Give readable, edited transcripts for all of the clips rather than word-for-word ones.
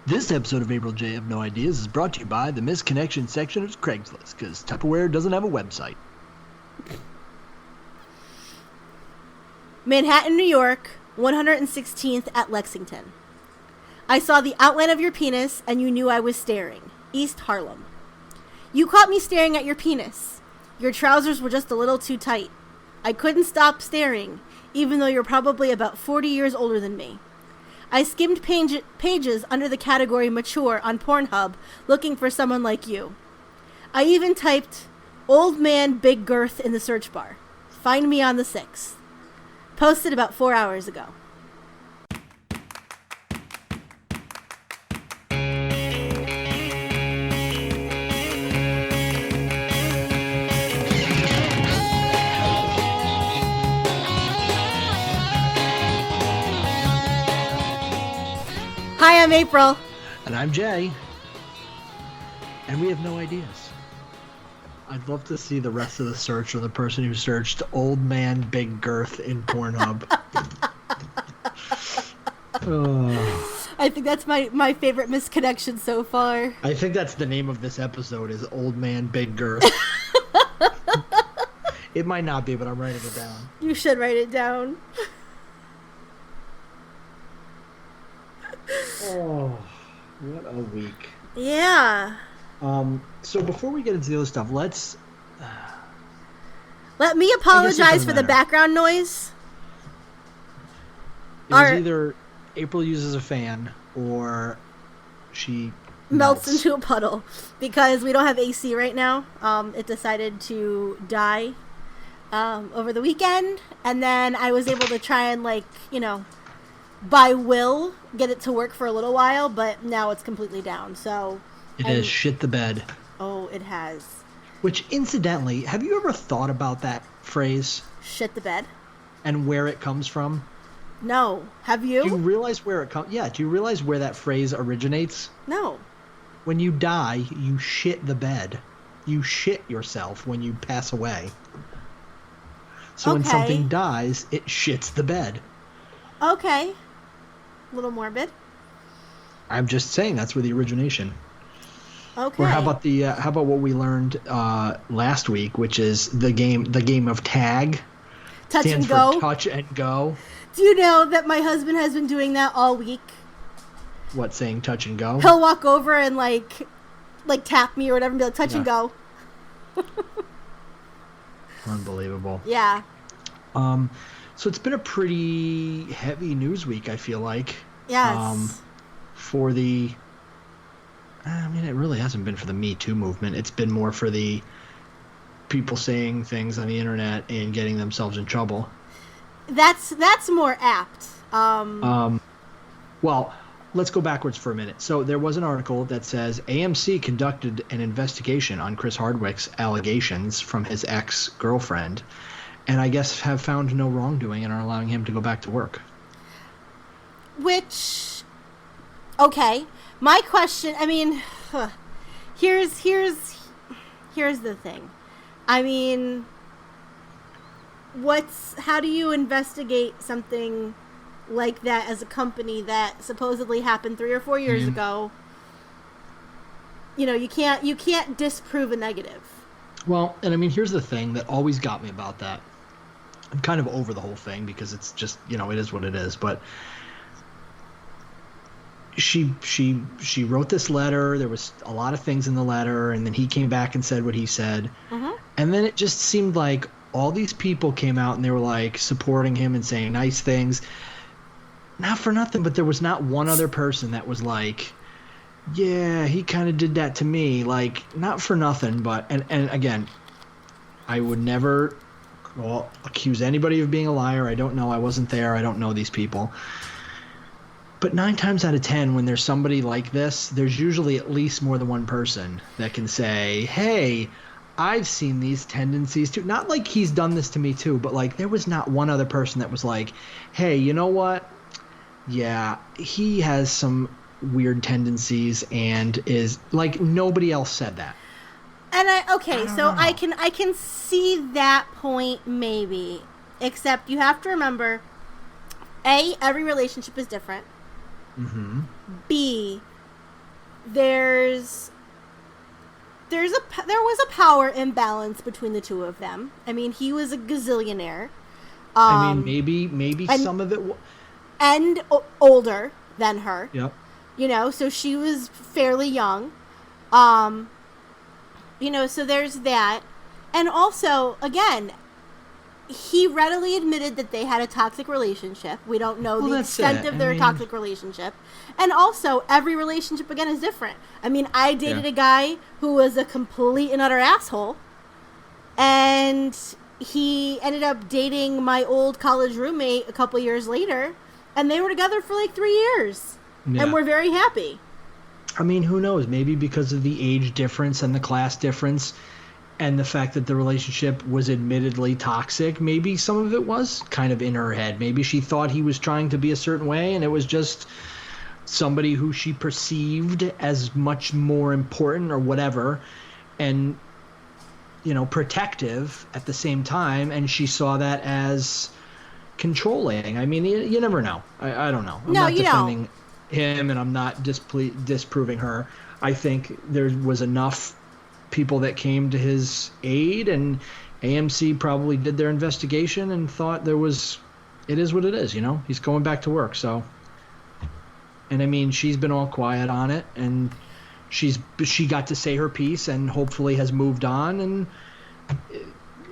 This episode of April J. of No Ideas is brought to you by the Misconnection section of Craigslist, because Tupperware doesn't have a website. Manhattan, New York, 116th at Lexington. I saw the outline of your penis and you knew I was staring. East Harlem. You caught me staring at your penis. Your trousers were just a little too tight. I couldn't stop staring, even though you're probably about 40 years older than me. I skimmed pages under the category mature on Pornhub looking for someone like you. I even typed old man big girth in the search bar. Find me on the 6th. Posted about 4 hours ago. Hi, I'm April. And I'm Jay. And we have no ideas. I'd love to see the rest of the search of the person who searched old man big girth in Pornhub. I think that's my favorite misconnection so far. I think that's the name of this episode, is old man big girth. It might not be, but I'm writing it down. You should write it down. Oh, what a week. Yeah. So before we get into the other stuff, let me apologize for the background noise. It was either April uses a fan or she melts into a puddle because we don't have AC right now. It decided to die over the weekend, and then I was able to try and by will get it to work for a little while, but now it's completely down. So it has shit the bed. Oh, it has. Which, incidentally, have you ever thought about that phrase? Shit the bed? And where it comes from? No. Have you? Do you realize where it comes? Yeah. Do you realize where that phrase originates? No. When you die, you shit the bed. You shit yourself when you pass away. So when something dies, it shits the bed. Okay. A little morbid. I'm just saying that's where the origination. Okay. Or how about what we learned last week, which is the game of tag. Touch stands and go. For touch and go. Do you know that my husband has been doing that all week? What, saying touch and go? He'll walk over and like tap me or whatever and be like, touch and go. Unbelievable. Yeah. So it's been a pretty heavy news week, I feel like. Yes. For the... I mean, it really hasn't been for the Me Too movement. It's been more for the people saying things on the internet and getting themselves in trouble. That's more apt. Well, let's go backwards for a minute. So there was an article that says AMC conducted an investigation on Chris Hardwick's allegations from his ex-girlfriend, and I guess have found no wrongdoing and are allowing him to go back to work. Which, okay. My question, I mean, here's the thing. I mean, how do you investigate something like that as a company that supposedly happened 3 or 4 years ago? You know, you can't disprove a negative. Well, and I mean, here's the thing that always got me about that. I'm kind of over the whole thing because it's just, it is what it is, but she wrote this letter. There was a lot of things in the letter, and then he came back and said what he said. Mm-hmm. And then it just seemed like all these people came out and they were like supporting him and saying nice things. Not for nothing, but there was not one other person that was like, yeah, he kind of did that to me. Like, not for nothing, but and again, I would never accuse anybody of being a liar. I don't know. I wasn't there. I don't know these people. But 9 times out of 10, when there's somebody like this, there's usually at least more than one person that can say, hey, I've seen these tendencies too. Not like he's done this to me too, but like there was not one other person that was like, hey, you know what? Yeah, he has some weird tendencies and is like, nobody else said that. And I can see that point maybe, except you have to remember, A, every relationship is different. Mm-hmm. B, there's there was a power imbalance between the two of them. I mean, he was a gazillionaire. I mean, maybe and, some of it. And older than her. Yep. You know, so she was fairly young. You know, so there's that. And also, again, he readily admitted that they had a toxic relationship. We don't know the extent of their toxic relationship. And also, every relationship, again, is different. I mean, I dated a guy who was a complete and utter asshole. And he ended up dating my old college roommate a couple years later. And they were together for like 3 years. Yeah. And we're very happy. I mean, who knows? Maybe because of the age difference and the class difference and the fact that the relationship was admittedly toxic, maybe some of it was kind of in her head. Maybe she thought he was trying to be a certain way, and it was just somebody who she perceived as much more important or whatever, and, you know, protective at the same time, and she saw that as controlling. I mean, you never know. I don't know. I'm not defending him, and I'm not disproving her. I think there was enough people that came to his aid, and AMC probably did their investigation and thought it is what it is, you know? He's going back to work, so. And I mean, she's been all quiet on it, and she got to say her piece and hopefully has moved on, and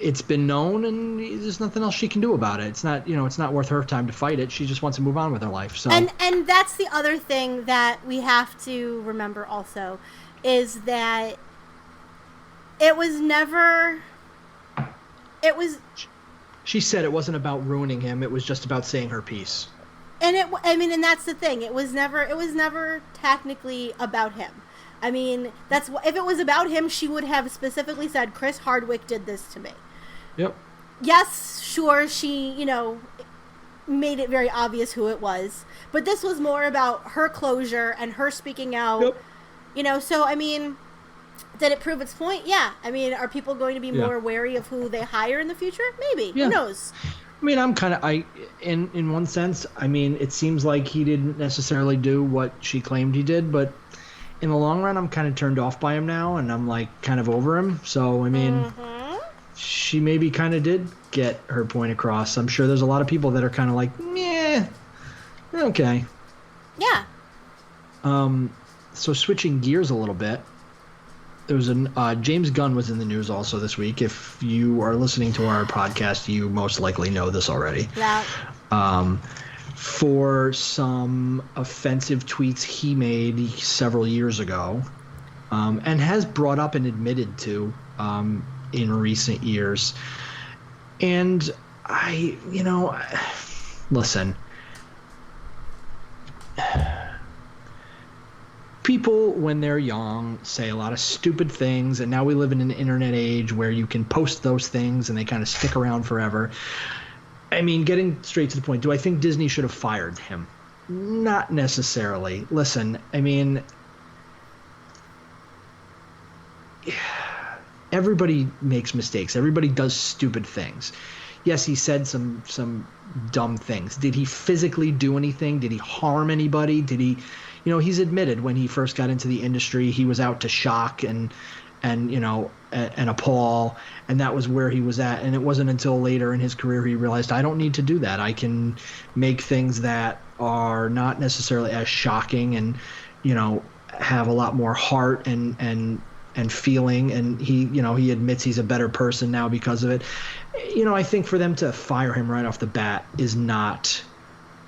it's been known, and there's nothing else she can do about it. It's not, you know, it's not worth her time to fight it. She just wants to move on with her life. So and that's the other thing that we have to remember also, is that she said it wasn't about ruining him. It was just about saying her piece. And and that's the thing. It was never technically about him. I mean, if it was about him, she would have specifically said, Chris Hardwick did this to me. Yep. Yes, sure, she, you know, made it very obvious who it was. But this was more about her closure and her speaking out. Yep. You know, so, I mean, did it prove its point? Yeah. I mean, are people going to be more wary of who they hire in the future? Maybe. Yeah. Who knows? I mean, in one sense, I mean, it seems like he didn't necessarily do what she claimed he did, but in the long run, I'm kind of turned off by him now, and I'm, like, kind of over him. So, I mean, she maybe kind of did get her point across. I'm sure there's a lot of people that are kind of like, yeah, okay. Yeah. So switching gears a little bit, there was James Gunn was in the news also this week. If you are listening to our podcast, you most likely know this already. Yeah. For some offensive tweets he made several years ago, and has brought up and admitted to in recent years. And listen, people when they're young say a lot of stupid things, and now we live in an internet age where you can post those things and they kind of stick around forever. I mean, getting straight to the point, do I think Disney should have fired him? Not necessarily. Listen, I mean, everybody makes mistakes. Everybody does stupid things. Yes, he said some dumb things. Did he physically do anything? Did he harm anybody? Did he, you know, he's admitted when he first got into the industry, he was out to shock and appall, and that was where he was at. And it wasn't until later in his career he realized, I don't need to do that. I can make things that are not necessarily as shocking and, you know, have a lot more heart and feeling. And he admits he's a better person now because of it. You know, I think for them to fire him right off the bat was not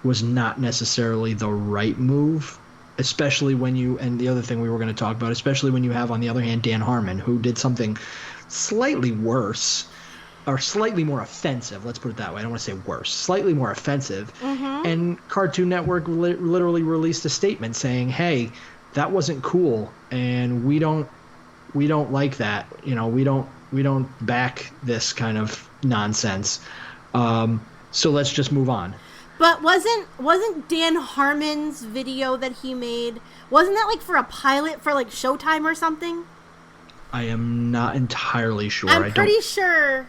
necessarily the right move. Especially when and the other thing we were going to talk about, especially when you have, on the other hand, Dan Harmon, who did something slightly worse or slightly more offensive. Let's put it that way. I don't want to say worse, slightly more offensive. Mm-hmm. And Cartoon Network literally released a statement saying, hey, that wasn't cool. And we don't like that. You know, we don't back this kind of nonsense. So let's just move on. But wasn't Dan Harmon's video that he made, wasn't that like for a pilot for like Showtime or something? I am not entirely sure. I'm pretty sure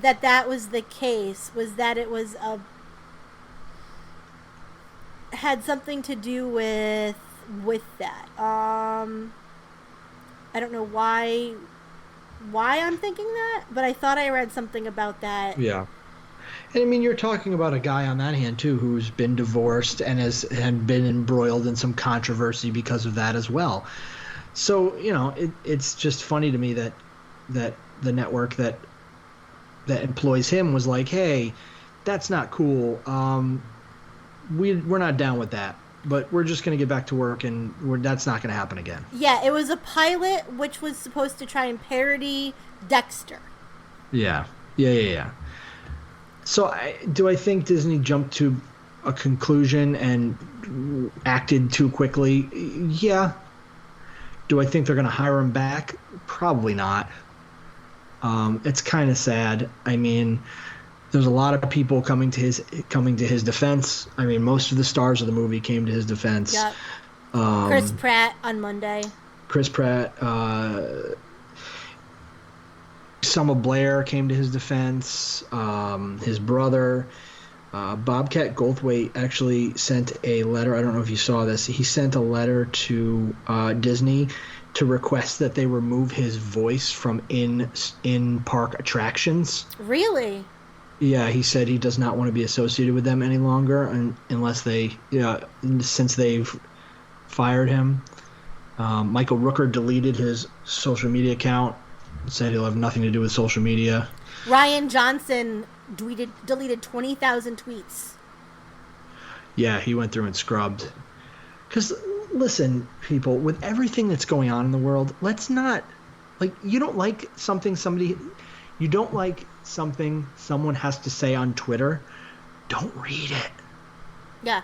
that was the case, was that it was a had something to do with that. I don't know why I'm thinking that, but I thought I read something about that. Yeah. And I mean, you're talking about a guy on that hand too who's been divorced and had been embroiled in some controversy because of that as well. So, it's just funny to me that the network that employs him was like, hey, that's not cool. We're not down with that, but we're just going to get back to work, and that's not going to happen again. Yeah, it was a pilot which was supposed to try and parody Dexter. Yeah. So do I think Disney jumped to a conclusion and acted too quickly? Yeah. Do I think they're going to hire him back? Probably not. It's kind of sad. I mean, there's a lot of people coming to his defense. I mean, most of the stars of the movie came to his defense. Yep. Chris Pratt on Monday. Chris Pratt. Selma Blair came to his defense. His brother. Bobcat Goldthwait actually sent a letter. I don't know if you saw this. He sent a letter to Disney to request that they remove his voice from in-park attractions. Really? Yeah, he said he does not want to be associated with them any longer, since they've fired him. Michael Rooker deleted his social media account, said he'll have nothing to do with social media. Ryan Johnson deleted 20,000 tweets. Yeah, he went through and scrubbed. Because, listen, people, with everything that's going on in the world, let's not, you don't like something someone has to say on Twitter, don't read it. Yeah.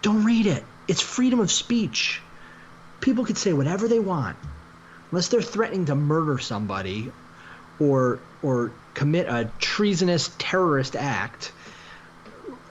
Don't read it. It's freedom of speech. People could say whatever they want. Unless they're threatening to murder somebody or commit a treasonous terrorist act,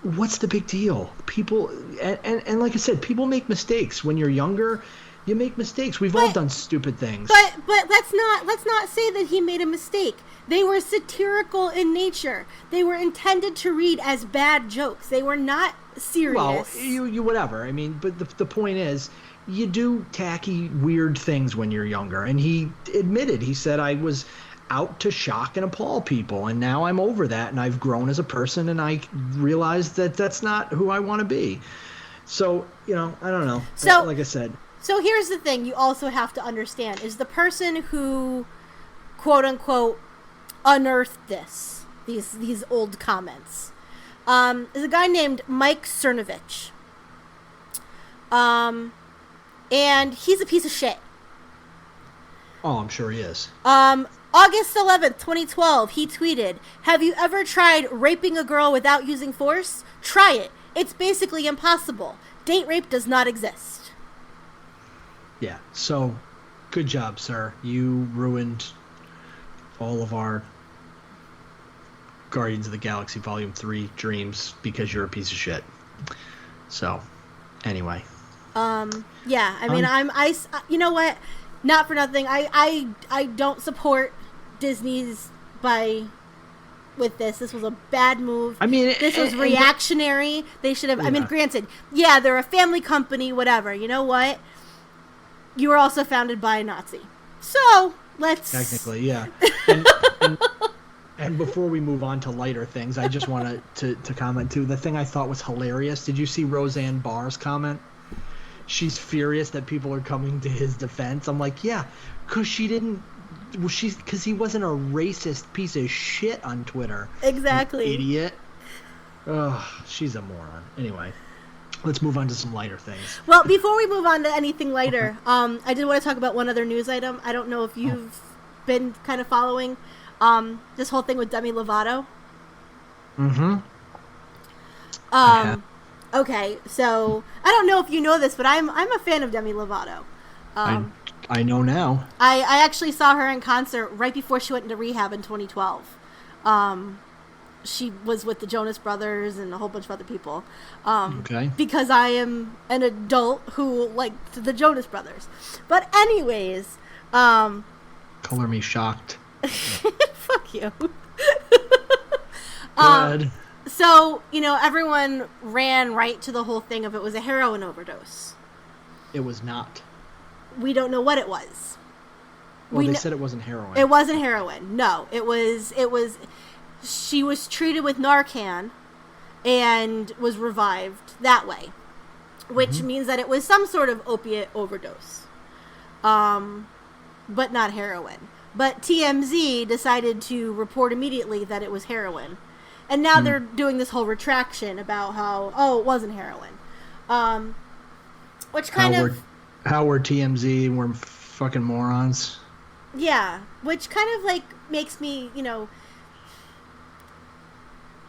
what's the big deal? People, and like I said, people make mistakes. When you're younger, you make mistakes. We've all done stupid things. But let's not say that he made a mistake. They were satirical in nature. They were intended to read as bad jokes. They were not serious. Well, you whatever. I mean, but the point is, you do tacky, weird things when you're younger. And he admitted, he said, I was out to shock and appall people, and now I'm over that, and I've grown as a person, and I realized that that's not who I want to be. So, I don't know. So, like I said. So here's the thing you also have to understand, is the person who, quote unquote, unearthed these old comments, is a guy named Mike Cernovich. And he's a piece of shit. Oh, I'm sure he is. August 11th, 2012, he tweeted, "Have you ever tried raping a girl without using force? Try it. It's basically impossible. Date rape does not exist." Yeah, so good job, sir. You ruined all of our Guardians of the Galaxy Volume 3 dreams because you're a piece of shit. So, anyway. Yeah, I mean, you know what? Not for nothing. I don't support Disney's with this. This was a bad move. I mean, this was reactionary. They should have. Yeah. I mean, granted, yeah, they're a family company, whatever. You know what? You were also founded by a Nazi, so let's technically, yeah. And before we move on to lighter things, I just wanted to comment too. The thing I thought was hilarious. Did you see Roseanne Barr's comment? She's furious that people are coming to his defense. I'm like, yeah, because because he wasn't a racist piece of shit on Twitter. Exactly. You idiot. Ugh, she's a moron. Anyway, let's move on to some lighter things. Well, before we move on to anything lighter, I did want to talk about one other news item. I don't know if you've been kind of following this whole thing with Demi Lovato. Mm-hmm. Okay, so I don't know if you know this, but I'm a fan of Demi Lovato. I know now. I actually saw her in concert right before she went into rehab in 2012. She was with the Jonas Brothers and a whole bunch of other people. Okay. Because I am an adult who liked the Jonas Brothers. But anyways, color me shocked. Fuck you. Good. So, everyone ran right to the whole thing of it was a heroin overdose. It was not. We don't know what it was. Well, they said it wasn't heroin. It wasn't heroin. No, it was. She was treated with Narcan and was revived that way, which means that it was some sort of opiate overdose, but not heroin. But TMZ decided to report immediately that it was heroin, and now they're doing this whole retraction about how it wasn't heroin, which kind of how we're TMZ and we're fucking morons. Yeah, which kind of like makes me,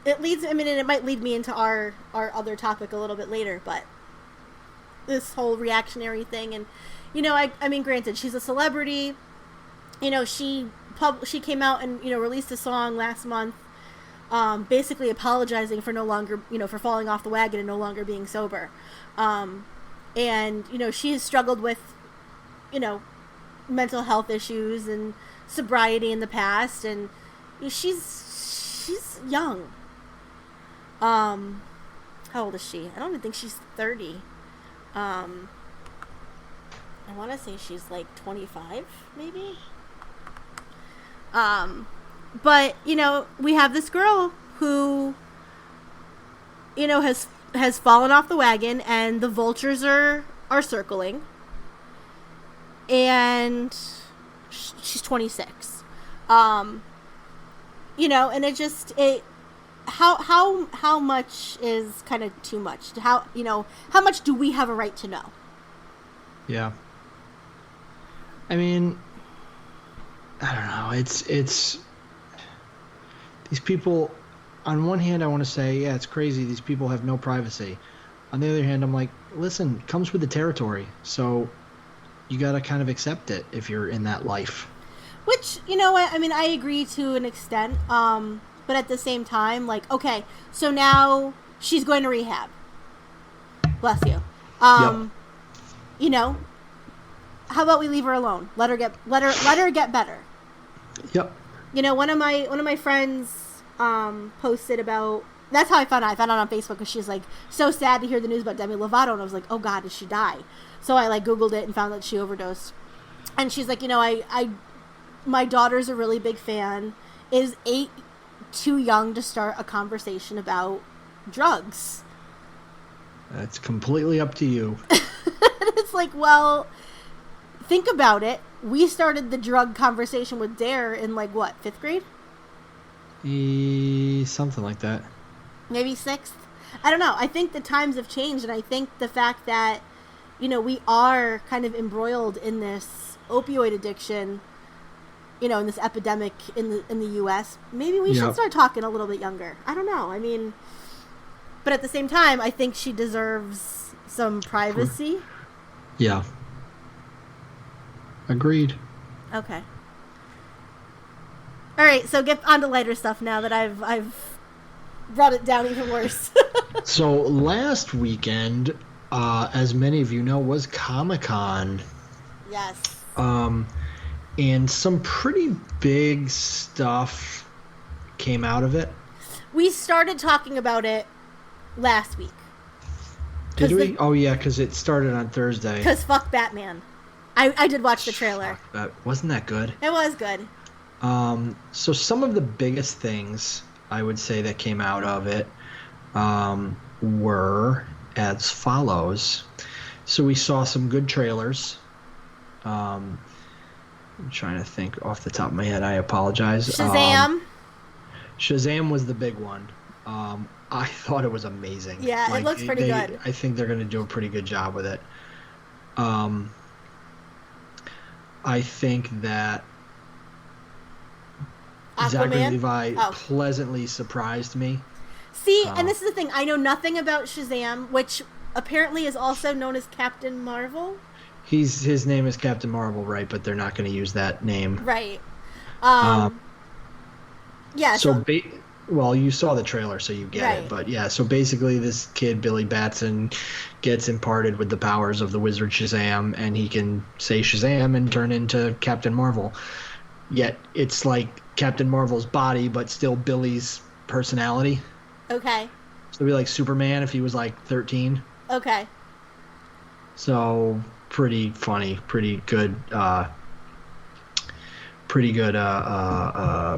it leads. I mean, and it might lead me into our other topic a little bit later, but this whole reactionary thing, and I mean, granted, she's a celebrity. She came out and released a song last month, basically apologizing for no longer for falling off the wagon and no longer being sober, and she has struggled with mental health issues and sobriety in the past, and she's young. How old is she? I don't even think she's 30. I want to say she's like 25, maybe. But we have this girl who has fallen off the wagon, and the vultures are circling. And she's 26. And how much is kind of too much? How much do we have a right to know? Yeah. I mean, I don't know. It's these people. On one hand, I want to say, yeah, it's crazy. These people have no privacy. On the other hand, I'm like, listen, it comes with the territory. So you got to kind of accept it if you're in that life. Which, I mean, I agree to an extent. But at the same time, like, okay, so now she's going to rehab. Bless you. Yep. How about we leave her alone? Let her get better. Yep. One of my friends posted about. That's how I found out. I found out on Facebook because she's like so sad to hear the news about Demi Lovato, and I was like, oh God, did she die? So I like Googled it and found that she overdosed. And she's like, my daughter's a really big fan. Is 8 too young to start a conversation about drugs? That's completely up to you. It's like, well, think about it. We started the drug conversation with Dare in like what, 5th grade? Something like that. Maybe 6th. I don't know. I think the times have changed, and I think the fact that we are kind of embroiled in this opioid addiction, in this epidemic in the U.S. Maybe we should start talking a little bit younger. I don't know. I mean, but at the same time, I think she deserves some privacy. Yeah. Agreed. Okay. All right, so get on to lighter stuff now that I've brought it down even worse. So last weekend, as many of you know, was Comic-Con. Yes. And some pretty big stuff came out of it. We started talking about it last week. Did we? Oh, yeah, because it started on Thursday. Because fuck Batman. I did watch the trailer. Wasn't that good? It was good. So some of the biggest things I would say that came out of it were as follows. So we saw some good trailers. I'm trying to think off the top of my head. I apologize. Shazam. Shazam was the big one. I thought it was amazing. Yeah, it looks pretty good. I think they're going to do a pretty good job with it. I think that Aquaman? Zachary Levi pleasantly surprised me. See, and this is the thing. I know nothing about Shazam, which apparently is also known as Captain Marvel. His name is Captain Marvel, right? But they're not going to use that name. Right. Yeah. Well, you saw the trailer, so you get right. it. But yeah, so basically this kid, Billy Batson, gets imparted with the powers of the wizard Shazam, and he can say Shazam and turn into Captain Marvel. Yet it's like Captain Marvel's body, but still Billy's personality. Okay. So it'd be like Superman if he was like 13. Okay. So pretty funny, pretty good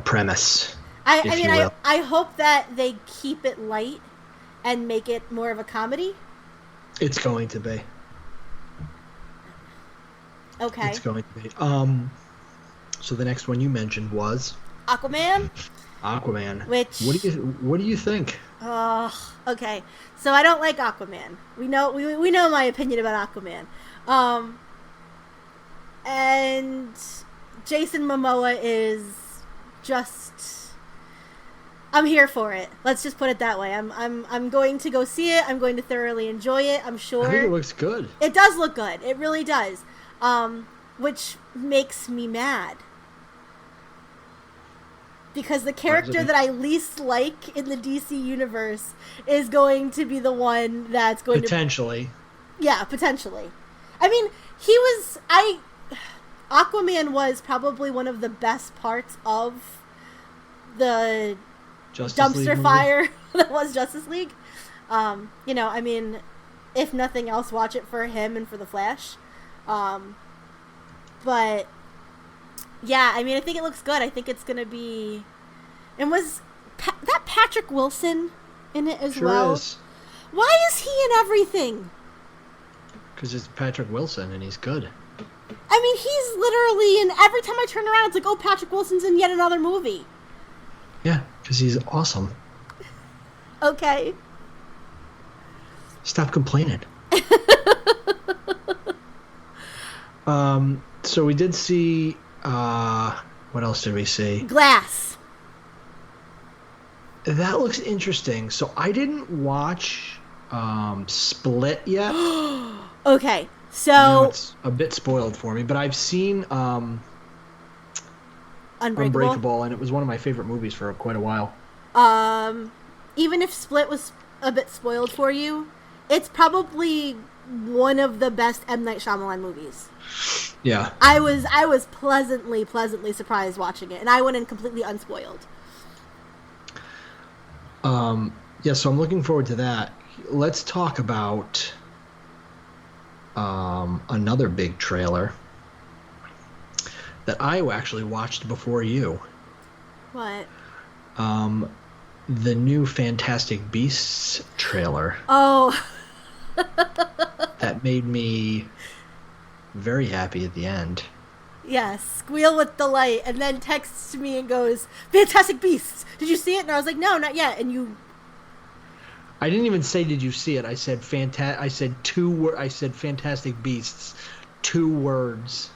premise, I if mean, you will. I hope that they keep it light and make it more of a comedy. It's going to be. Okay. It's going to be. So the next one you mentioned was Aquaman. Aquaman. Which what do you think? Okay. So I don't like Aquaman. We know my opinion about Aquaman. And Jason Momoa is just, I'm here for it. Let's just put it that way. I'm going to go see it. I'm going to thoroughly enjoy it. I'm sure. I think it looks good. It does look good. It really does. Which makes me mad. Because the character that I least like in the DC universe is going to be the one that's going potentially. Yeah, potentially. I mean, Aquaman was probably one of the best parts of the dumpster fire that was Justice League. I mean, if nothing else, watch it for him and for the Flash. But yeah, I mean, I think it looks good. I think it's gonna be. And was that Patrick Wilson in it as well? Is. Why is he in everything? Because it's Patrick Wilson and he's good. I mean, he's literally in every time I turn around, it's like, oh, Patrick Wilson's in yet another movie. Yeah, because he's awesome. Okay. Stop complaining. So we did see, what else did we see? Glass. That looks interesting. So I didn't watch Split yet. Okay, so it's a bit spoiled for me, but I've seen Unbreakable, and it was one of my favorite movies for quite a while. Even if Split was a bit spoiled for you, it's probably one of the best M. Night Shyamalan movies. Yeah. I was pleasantly surprised watching it, and I went in completely unspoiled. Yeah, so I'm looking forward to that. Let's talk about another big trailer that I actually watched before you. What? The new Fantastic Beasts trailer. Oh. That made me very happy at the end. Yes, squeal with delight, and then texts me and goes, "Fantastic Beasts! Did you see it?" And I was like, "No, not yet." And you... I didn't even say, "Did you see it?" I said, I said I said Fantastic Beasts. 2 words.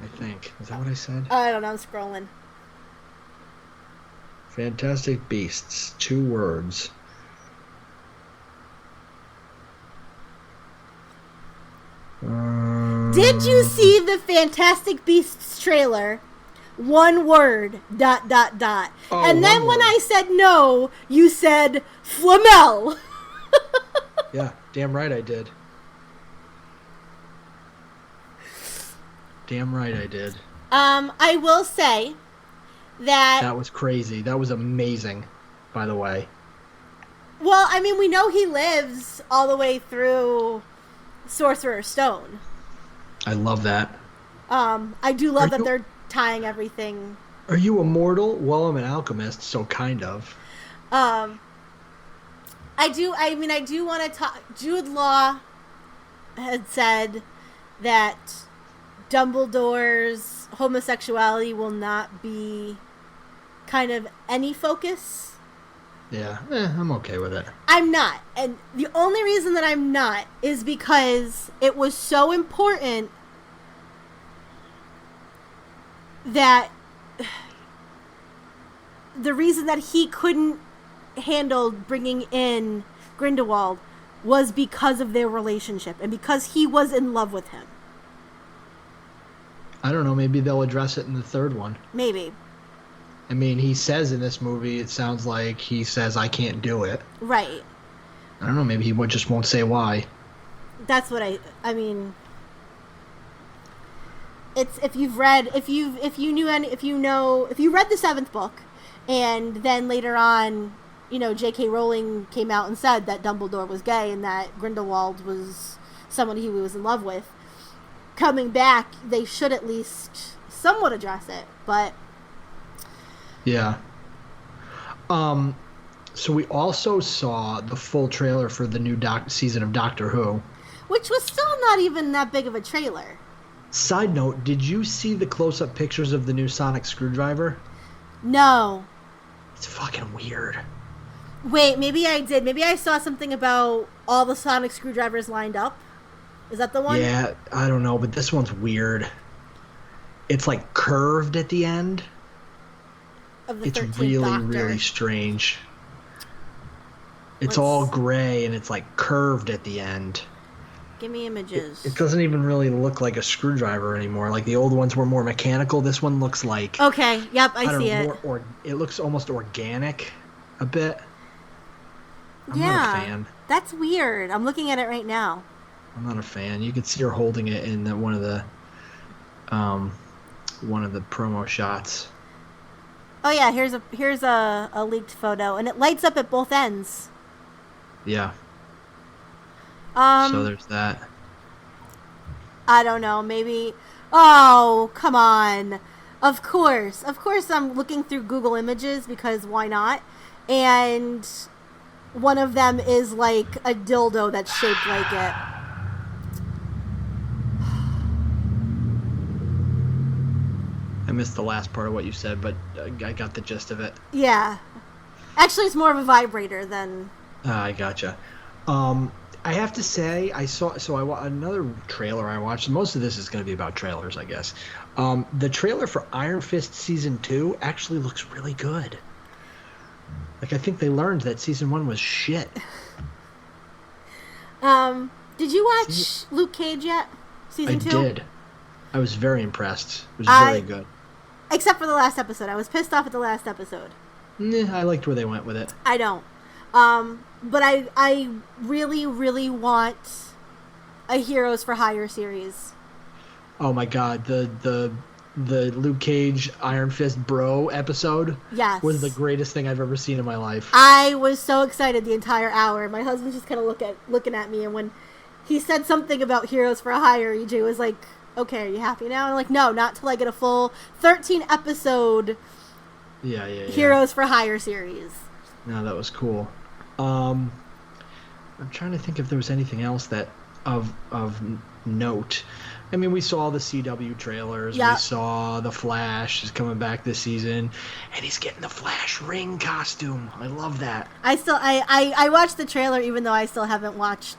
I think. Is that what I said? I don't know, I'm scrolling. Fantastic Beasts. 2 words. Did you see the Fantastic Beasts trailer? 1 word, ... Oh, and then when I said no, you said Flamel. Yeah, damn right I did. Damn right I did. I will say that... That was crazy. That was amazing, by the way. Well, I mean, we know he lives all the way through Sorcerer's Stone. I love that. I do love that they're tying everything. Are you immortal? Well, I'm an alchemist, so kind of. I do want to talk... Jude Law had said that Dumbledore's homosexuality will not be kind of any focus. Yeah, I'm okay with it. I'm not. And the only reason that I'm not is because it was so important that the reason that he couldn't handle bringing in Grindelwald was because of their relationship and because he was in love with him. I don't know, maybe they'll address it in the 3rd one. Maybe. I mean, he says in this movie, it sounds like he says, I can't do it. Right. I don't know, maybe he just won't say why. That's what I mean, it's, if you read the 7th book, And then later on, J.K. Rowling came out and said that Dumbledore was gay and that Grindelwald was someone he was in love with. Coming back, they should at least somewhat address it, but... Yeah. So we also saw the full trailer for the new season of Doctor Who. Which was still not even that big of a trailer. Side note, did you see the close-up pictures of the new sonic screwdriver? No. It's fucking weird. Wait, maybe I did. Maybe I saw something about all the sonic screwdrivers lined up. Is that the one? Yeah, I don't know, but this one's weird. It's like curved at the end. It's really, really strange. It's all gray and it's like curved at the end. Give me images. It doesn't even really look like a screwdriver anymore. Like the old ones were more mechanical. This one looks like... Okay, yep, I see it. It looks almost organic a bit. I'm not a fan. That's weird. I'm looking at it right now. I'm not a fan. You can see her holding it in one of the promo shots. Oh yeah, here's a leaked photo, and it lights up at both ends. Yeah. So there's that. I don't know, maybe... Oh, come on. Of course I'm looking through Google Images, because why not? And one of them is like a dildo that's shaped like it. I missed the last part of what you said, but I got the gist of it. Yeah. Actually, it's more of a vibrator than... I gotcha. I have to say, another trailer I watched. Most of this is going to be about trailers, I guess. The trailer for Iron Fist Season 2 actually looks really good. Like, I think they learned that Season 1 was shit. Did you watch Luke Cage yet? Season 2? I did. I was very impressed. It was very good. Except for the last episode. I was pissed off at the last episode. I liked where they went with it. I don't. But I really, really want a Heroes for Hire series. Oh my god, the Luke Cage Iron Fist Bro episode was the greatest thing I've ever seen in my life. I was so excited the entire hour. My husband's just kind of looking at me, and when he said something about Heroes for Hire, EJ was like, okay, are you happy now? And I'm like, no, not till I get a full 13 episode Heroes for Hire series. No, that was cool. I'm trying to think if there was anything else that of note. I mean, we saw the CW trailers. Yeah. We saw the Flash is coming back this season, and he's getting the Flash ring costume. I love that. I watched the trailer, even though I still haven't watched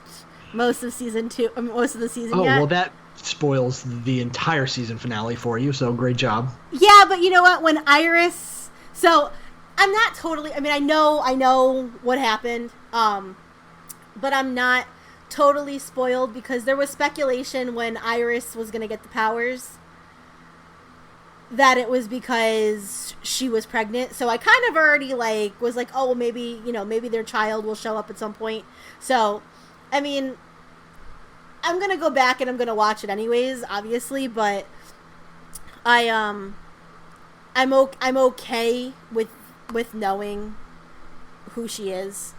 most of season 2, most of the season yet. Oh, well, that spoils the entire season finale for you, so great job. Yeah, but you know what? When Iris... So, I'm not totally... I mean, I know what happened, but I'm not totally spoiled, because there was speculation when Iris was going to get the powers that it was because she was pregnant. So I kind of already was like, oh, well, maybe their child will show up at some point. So, I mean, I'm going to go back and I'm going to watch it anyways, obviously, but I'm okay with knowing who she is.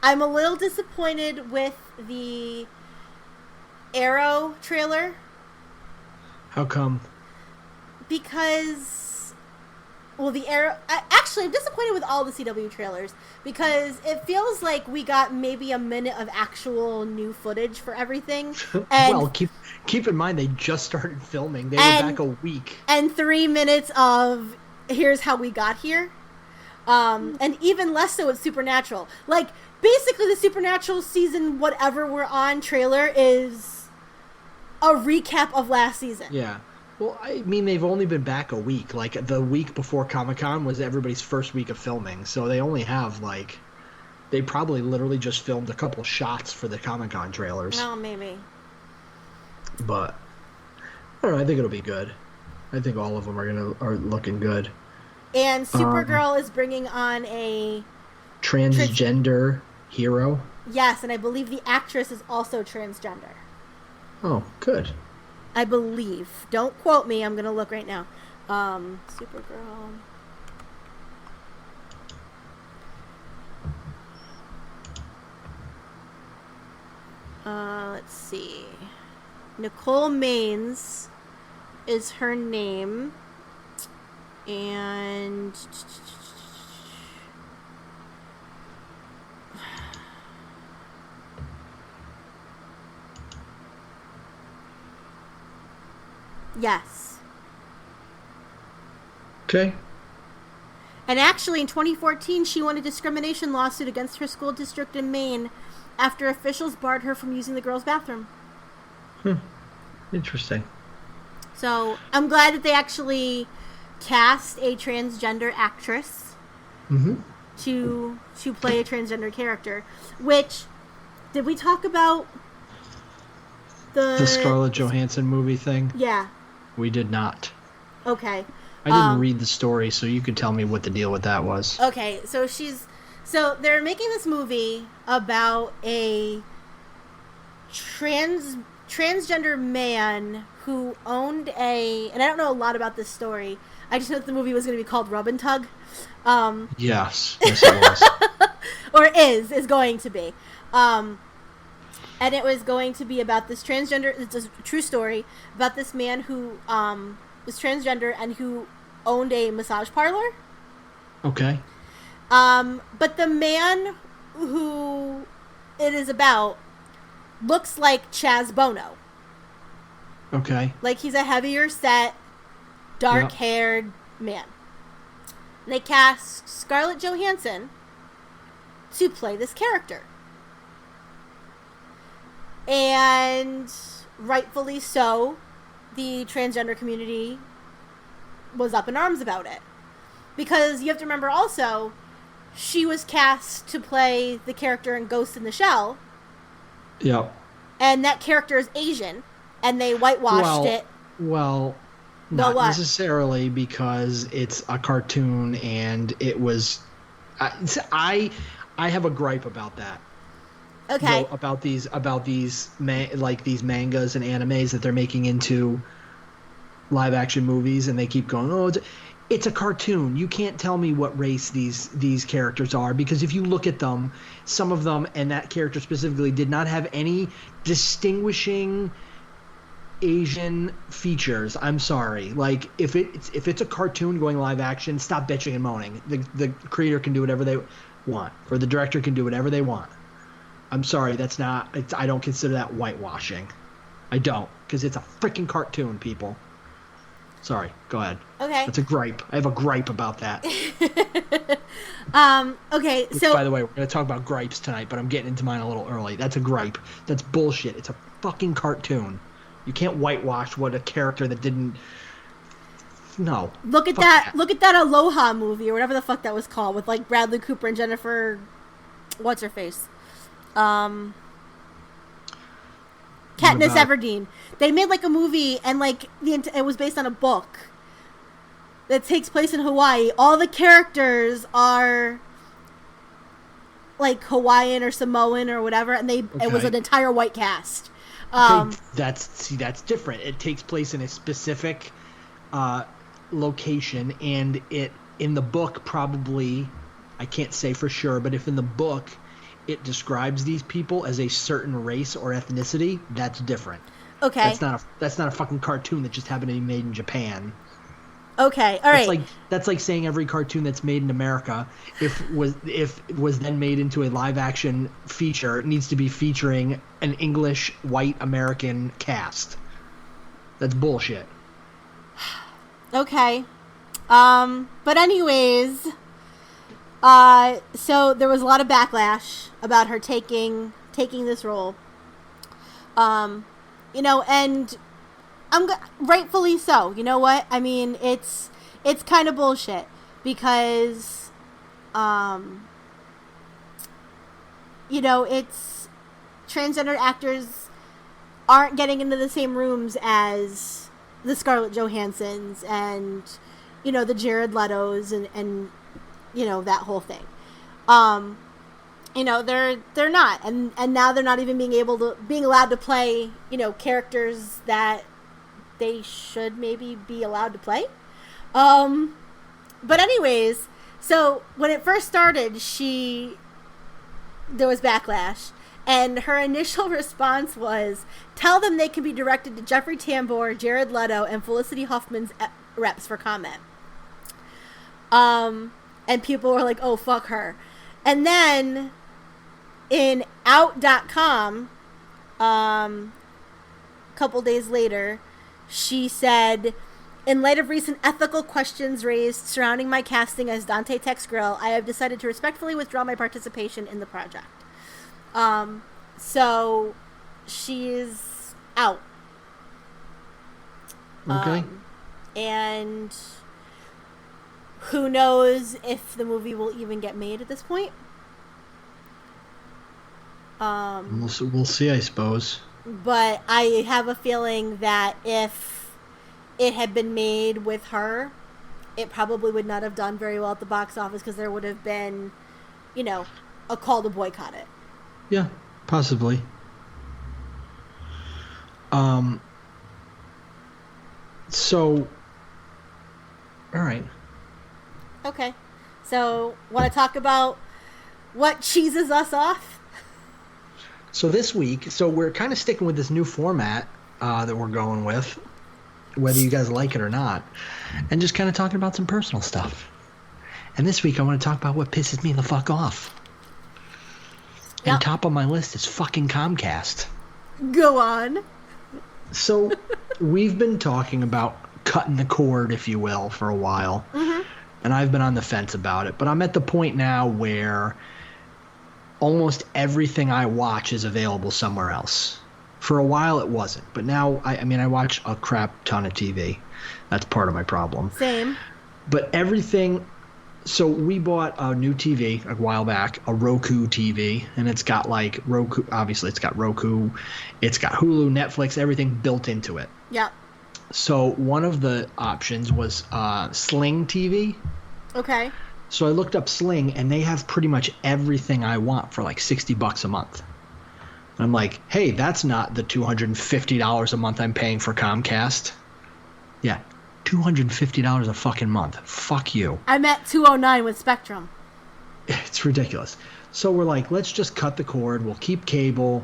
I'm a little disappointed with the Arrow trailer. How come? Because, well, the Arrow... Actually, I'm disappointed with all the CW trailers, because it feels like we got maybe a minute of actual new footage for everything. And, well, keep in mind, they just started filming. They were back a week. And 3 minutes of, here's how we got here. And even less so with Supernatural. Like, basically the Supernatural season whatever we're on trailer is a recap of last season. Yeah. Well, I mean, they've only been back a week. Like, the week before Comic-Con was everybody's first week of filming. So they only have, they probably literally just filmed a couple shots for the Comic-Con trailers. Oh, maybe. But, I don't know, I think it'll be good. I think all of them are looking good. And Supergirl is bringing on a... transgender hero? Yes, and I believe the actress is also transgender. Oh, good. I believe. Don't quote me. I'm going to look right now. Supergirl. Let's see. Nicole Maines is her name. And yes. Okay. And actually, in 2014, she won a discrimination lawsuit against her school district in Maine after officials barred her from using the girls' bathroom. Interesting. So, I'm glad that they actually cast a transgender actress to play a transgender character. Which, did we talk about the Scarlett Johansson movie thing? Yeah. We did not. Okay. I didn't read the story, so you could tell me what the deal with that was. Okay, so they're making this movie about a transgender man who owned and I don't know a lot about this story. I just know that the movie was going to be called Rub and Tug. Yes, it was. Or is going to be. And it was going to be about this transgender, it's a true story, about this man who was transgender and who owned a massage parlor. Okay. But the man who it is about looks like Chaz Bono. Okay. Like he's a heavier set, dark-haired man. And they cast Scarlett Johansson to play this character. And rightfully so, the transgender community was up in arms about it. Because you have to remember also, she was cast to play the character in Ghost in the Shell. Yep. And that character is Asian, and they whitewashed it. Well, not necessarily, because it's a cartoon and it was... I have a gripe about that. Okay. So about these these mangas and animes that they're making into live action movies, and they keep going, oh, it's a cartoon. You can't tell me what race these characters are, because if you look at them, some of them, and that character specifically, did not have any distinguishing Asian features. I'm sorry. Like, if it's a cartoon going live action, stop bitching and moaning. The creator can do whatever they want, or the director can do whatever they want. I'm sorry, I don't consider that whitewashing. I don't, because it's a freaking cartoon, people. Sorry, go ahead. Okay. That's a gripe. I have a gripe about that. Okay, Which, so... by the way, we're going to talk about gripes tonight, but I'm getting into mine a little early. That's a gripe. That's bullshit. It's a fucking cartoon. You can't whitewash what a character that didn't... No. Look at that Aloha movie, or whatever the fuck that was called, with, like, Bradley Cooper and Jennifer... What's-her-face? Katniss Everdeen. They made like a movie, and like it was based on a book that takes place in Hawaii. All the characters are like Hawaiian or Samoan or whatever, and it was an entire white cast. That's different. It takes place in a specific location, and it in the book probably, I can't say for sure, but if in the book it describes these people as a certain race or ethnicity, that's different. Okay. That's not a fucking cartoon that just happened to be made in Japan. Okay, all right. That's like saying every cartoon that's made in America, if it was then made into a live action feature, it needs to be featuring an English white American cast. That's bullshit. Okay. But anyways, so there was a lot of backlash about her taking this role. And rightfully so. You know what? I mean, it's kind of bullshit because, it's transgender actors aren't getting into the same rooms as the Scarlett Johanssons and, the Jared Letos and that whole thing. They're not, and now they're not even being allowed to play, characters that they should maybe be allowed to play. But anyways, so when it first started, there was backlash, and her initial response was, "Tell them they can be directed to Jeffrey Tambor, Jared Leto, and Felicity Huffman's reps for comment." And people were like, "Oh, fuck her." And then in out.com, a couple days later, she said, "In light of recent ethical questions raised surrounding my casting as Dante Tex Grill, I have decided to respectfully withdraw my participation in the project." So she's out. Okay. And who knows if the movie will even get made at this point. We'll see, I suppose. But I have a feeling that if it had been made with her, it probably would not have done very well at the box office, because there would have been, a call to boycott it. Yeah, possibly. So, all right. Okay. So, want to talk about what cheeses us off? So this week, we're kind of sticking with this new format that we're going with, whether you guys like it or not, and just kind of talking about some personal stuff. And this week I want to talk about what pisses me the fuck off. Yep. And top of my list is fucking Comcast. Go on. So we've been talking about cutting the cord, if you will, for a while. Mm-hmm. And I've been on the fence about it. But I'm at the point now where almost everything I watch is available somewhere else. For a while it wasn't. But now, I watch a crap ton of TV. That's part of my problem. Same. But everything... So we bought a new TV a while back, a Roku TV, and it's got like Roku. Obviously, it's got Roku, it's got Hulu, Netflix, everything built into it. Yeah. So one of the options was Sling TV. Okay. So I looked up Sling, and they have pretty much everything I want for like $60 a month. And I'm like, hey, that's not the $250 a month I'm paying for Comcast. Yeah. $250 a fucking month. Fuck you. I'm at $209 with Spectrum. It's ridiculous. So we're like, let's just cut the cord. We'll keep cable,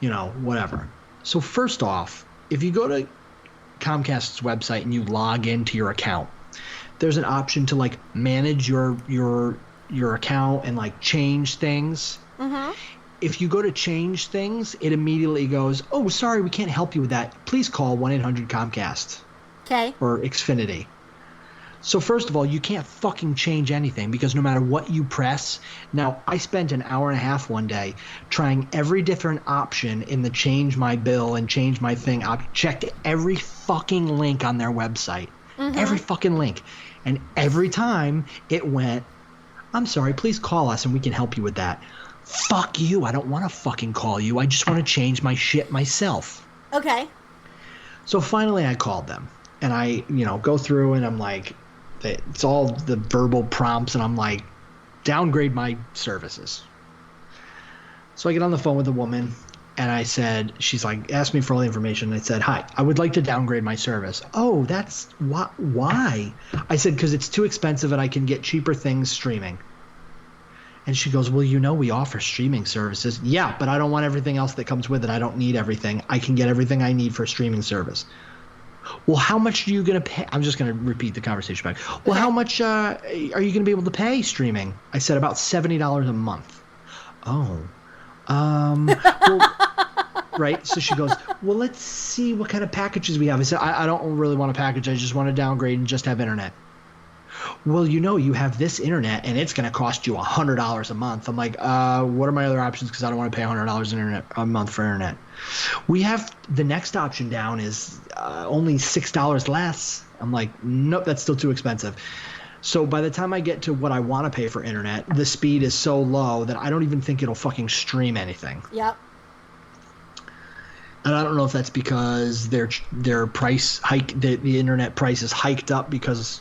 whatever. So first off, if you go to Comcast's website and you log into your account, there's an option to like manage your account and like change things. Mm-hmm. If you go to change things, it immediately goes, "Oh, sorry, we can't help you with that. Please call 1-800-COMCAST." Okay. Or Xfinity. So first of all, you can't fucking change anything, because no matter what you press. Now, I spent an hour and a half one day trying every different option in the change my bill and change my thing. I checked every fucking link on their website. Mm-hmm. Every fucking link. And every time it went, "I'm sorry, please call us and we can help you with that." Fuck you. I don't want to fucking call you. I just want to change my shit myself. Okay. So finally I called them. And I, go through and I'm like, it's all the verbal prompts, and I'm like, downgrade my services. So I get on the phone with the woman, and I said, she's like, asked me for all the information. And I said, "Hi, I would like to downgrade my service." "Oh, that's why?" I said, "Because it's too expensive and I can get cheaper things streaming." And she goes, "Well, we offer streaming services." "Yeah, but I don't want everything else that comes with it. I don't need everything. I can get everything I need for a streaming service." "Well, how much are you going to pay?" I'm just going to repeat the conversation back. "Well, how much are you going to be able to pay streaming?" I said, "About $70 a month." "Oh. Well," right? So she goes, "Well, let's see what kind of packages we have." I said, I don't really want a package. I just want to downgrade and just have internet." "Well, you have this internet, and it's going to cost you $100 a month." I'm like, what are my other options? Because I don't want to pay $100 a month for internet. "We have the next option down is only $6 less." I'm like, nope, that's still too expensive. So by the time I get to what I want to pay for internet, the speed is so low that I don't even think it'll fucking stream anything. Yep. And I don't know if that's because their price hike, the internet price is hiked up because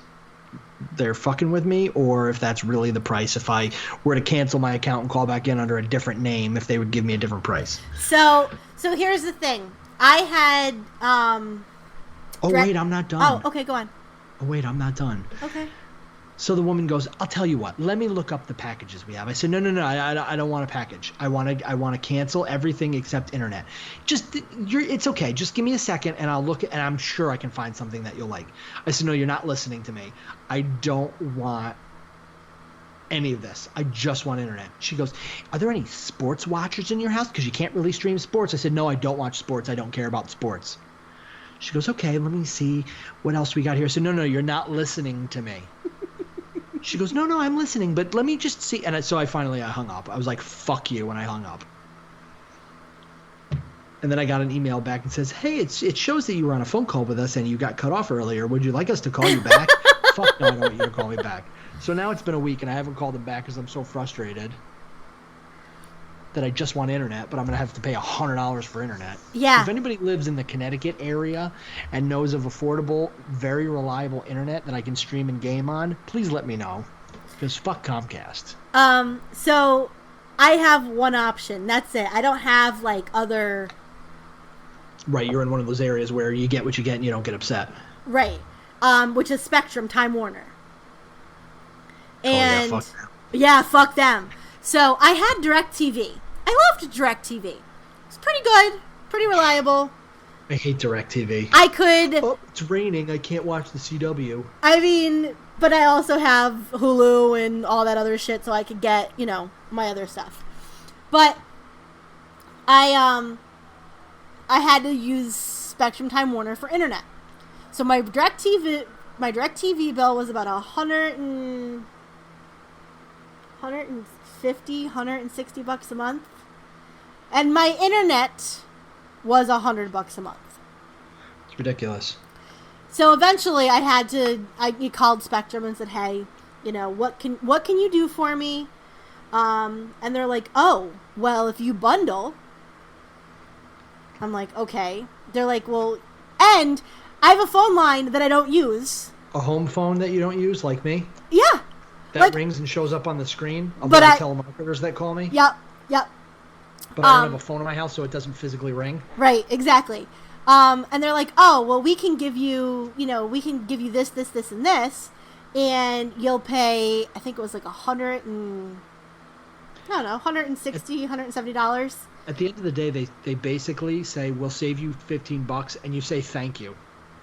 they're fucking with me, or if that's really the price. If I were to cancel my account and call back in under a different name, if they would give me a different price. So here's the thing. I had wait, I'm not done. Oh, okay, go on. Oh, wait, I'm not done. Okay. So the woman goes, I'll tell you what, let me look up the packages we have. I said, no, I don't want a package. I want to cancel everything except internet. It's okay. Just give me a second and I'll look, and I'm sure I can find something that you'll like. I said, no, you're not listening to me. I don't want any of this. I just want internet. She goes, are there any sports watchers in your house? Because you can't really stream sports. I said, no, I don't watch sports. I don't care about sports. She goes, okay, let me see what else we got here. I said, no, you're not listening to me. She goes, no, I'm listening, but let me just see. And so I hung up. I was like, fuck you, when I hung up. And then I got an email back and says, hey, it shows that you were on a phone call with us and you got cut off earlier. Would you like us to call you back? Fuck no, I don't want you to call me back. So now it's been a week and I haven't called them back because I'm so frustrated that I just want internet, but I'm going to have to pay $100 for internet. Yeah. If anybody lives in the Connecticut area and knows of affordable, very reliable internet that I can stream and game on, please let me know. Because fuck Comcast. So I have one option. That's it. I don't have like other... Right, you're in one of those areas where you get what you get and you don't get upset. Right. Which is Spectrum, Time Warner. And oh, yeah, fuck them. Yeah, fuck them. So I had DirecTV. I loved DirecTV. It's pretty good, pretty reliable. I hate DirecTV. I could... Oh, it's raining. I can't watch the CW. I mean, but I also have Hulu and all that other shit, so I could get, my other stuff. But I had to use Spectrum Time Warner for internet. So my DirecTV bill was about $150, $160 a month. And my internet was $100 a month. It's ridiculous. So eventually I called Spectrum and said, hey, what can you do for me? And they're like, oh, well, if you bundle. I'm like, okay. They're like, well, and I have a phone line that I don't use. A home phone that you don't use, like me? Yeah. That rings and shows up on the screen of all the telemarketers that call me? Yep. But I don't have a phone in my house, so it doesn't physically ring? Right, exactly. And they're like, oh, well, we can give you, this, and this, and you'll pay, I think it was like $160, $170. At the end of the day, they basically say, we'll save you $15, and you say thank you.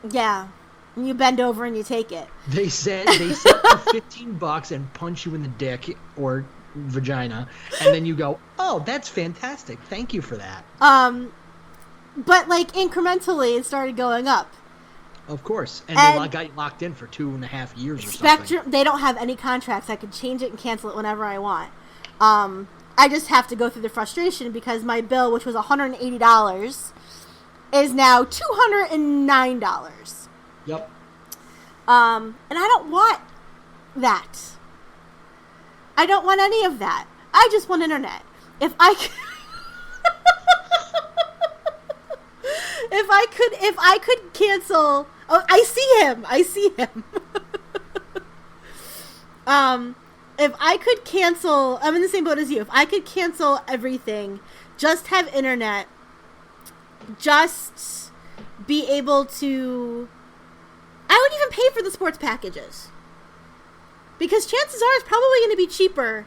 Yeah. And you bend over and you take it. They send you $15 and punch you in the dick or vagina, and then you go, oh, that's fantastic. Thank you for that. But like incrementally, it started going up. Of course. And they got you locked in for 2.5 years or something. They don't have any contracts. I could change it and cancel it whenever I want. I just have to go through the frustration because my bill, which was $180, is now $209. Yep. And I don't want that. I don't want any of that. I just want internet. If I could cancel. Oh, I see him. If I could cancel, I'm in the same boat as you. If I could cancel everything, just have internet, just be able to, I would even pay for the sports packages. Because chances are it's probably going to be cheaper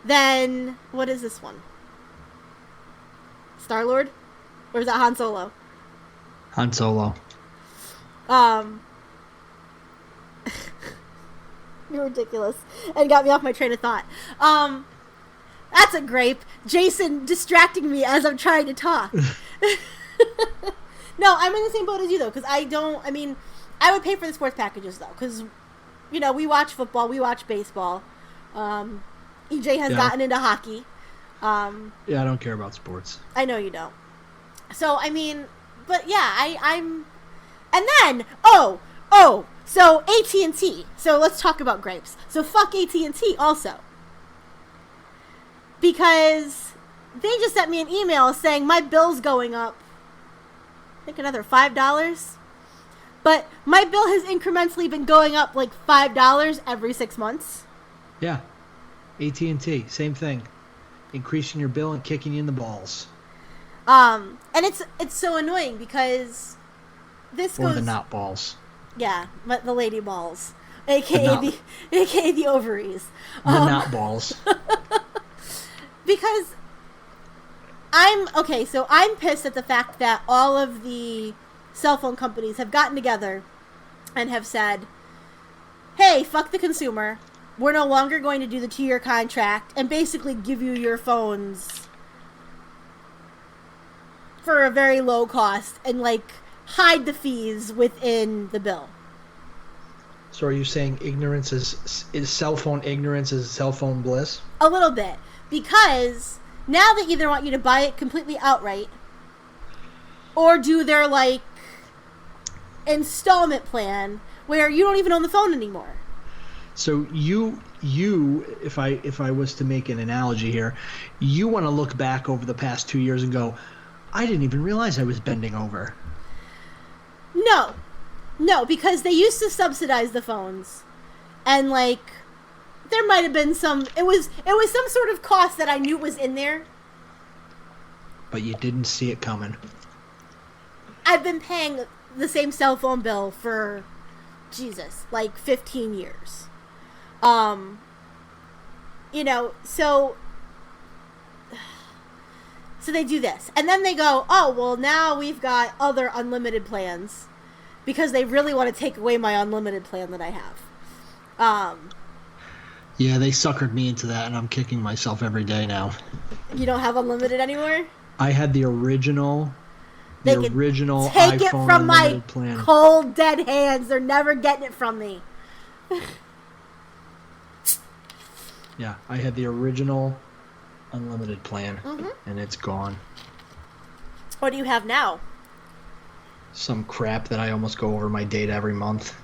than, what is this one? Star-Lord? Or is that Han Solo? Han Solo. You're ridiculous. And got me off my train of thought. That's a grape. Jason distracting me as I'm trying to talk. No, I'm in the same boat as you, though. Because I would pay for the sports packages, though. Because, we watch football. We watch baseball. EJ has gotten into hockey. Yeah, I don't care about sports. I know you don't. So, but yeah, I'm... And then, so AT&T. So let's talk about grapes. So fuck AT&T also. Because they just sent me an email saying my bill's going up, I think another $5. But my bill has incrementally been going up like $5 every 6 months. Yeah. AT&T, same thing. Increasing your bill and kicking you in the balls. And it's so annoying because this or goes... the not balls. Yeah, but the lady balls, The aka the ovaries. not balls. Because so I'm pissed at the fact that all of the cell phone companies have gotten together and have said, hey, fuck the consumer. We're no longer going to do the 2-year contract and basically give you your phones for a very low cost and, like, hide the fees within the bill. So are you saying ignorance is cell phone ignorance is cell phone bliss? A little bit. Because now they either want you to buy it completely outright or do their, like, installment plan where you don't even own the phone anymore. So you if I was to make an analogy here, you want to look back over the past 2 years and go, I didn't even realize I was bending over. No, because they used to subsidize the phones, and, like, there might have been some. It was some sort of cost that I knew was in there. But you didn't see it coming. I've been paying the same cell phone bill for, Jesus, like 15 years. You know, so they do this. And then they go, oh, well, now we've got other unlimited plans because they really want to take away my unlimited plan that I have. Yeah, they suckered me into that, and I'm kicking myself every day now. You don't have unlimited anymore? I had the original They original take iPhone it from my plan. cold, dead hands. They're never getting it from me. Yeah, I had the original unlimited plan, and it's gone. What do you have now? Some crap that I almost go over my data every month.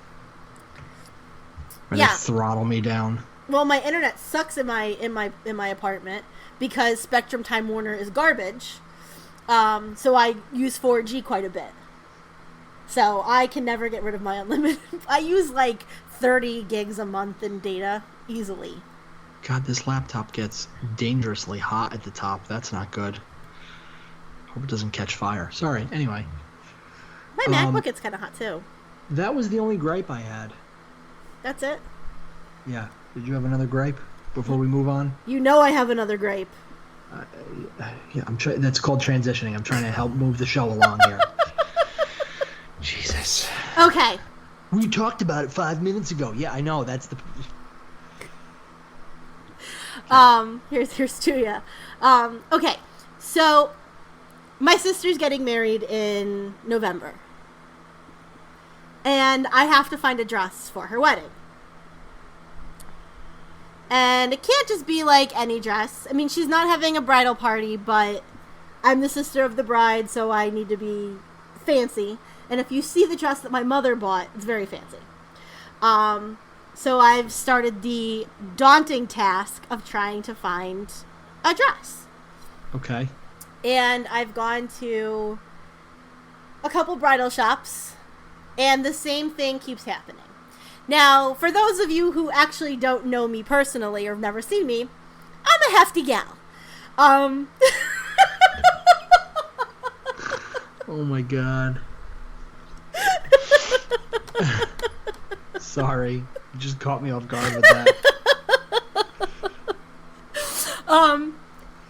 Where Yeah. they throttle me down. Well, my internet sucks in my apartment because Spectrum Time Warner is garbage. So I use 4G quite a bit. So I can never get rid of my unlimited. I use like 30 gigs a month in data easily. God, this laptop gets dangerously hot at the top. That's not good. Hope it doesn't catch fire. Sorry. Anyway. My MacBook gets kind of hot too. That was the only gripe I had. That's it? Yeah. Did you have another gripe before we move on? You know I have another gripe. Yeah, that's called transitioning. I'm trying to help move the show along here. Jesus. Okay. We talked about it 5 minutes ago. Yeah, I know. That's the... Here's to ya. Okay. So, my sister's getting married in November. And I have to find a dress for her wedding. And it can't just be like any dress. I mean, she's not having a bridal party, but I'm the sister of the bride, so I need to be fancy. And if you see the dress that my mother bought, it's very fancy. So I've started the daunting task of trying to find a dress. Okay. And I've gone to a couple bridal shops, and the same thing keeps happening. Now, for those of you who actually don't know me personally or have never seen me, I'm a hefty gal. Oh my god. Sorry. You just caught me off guard with that.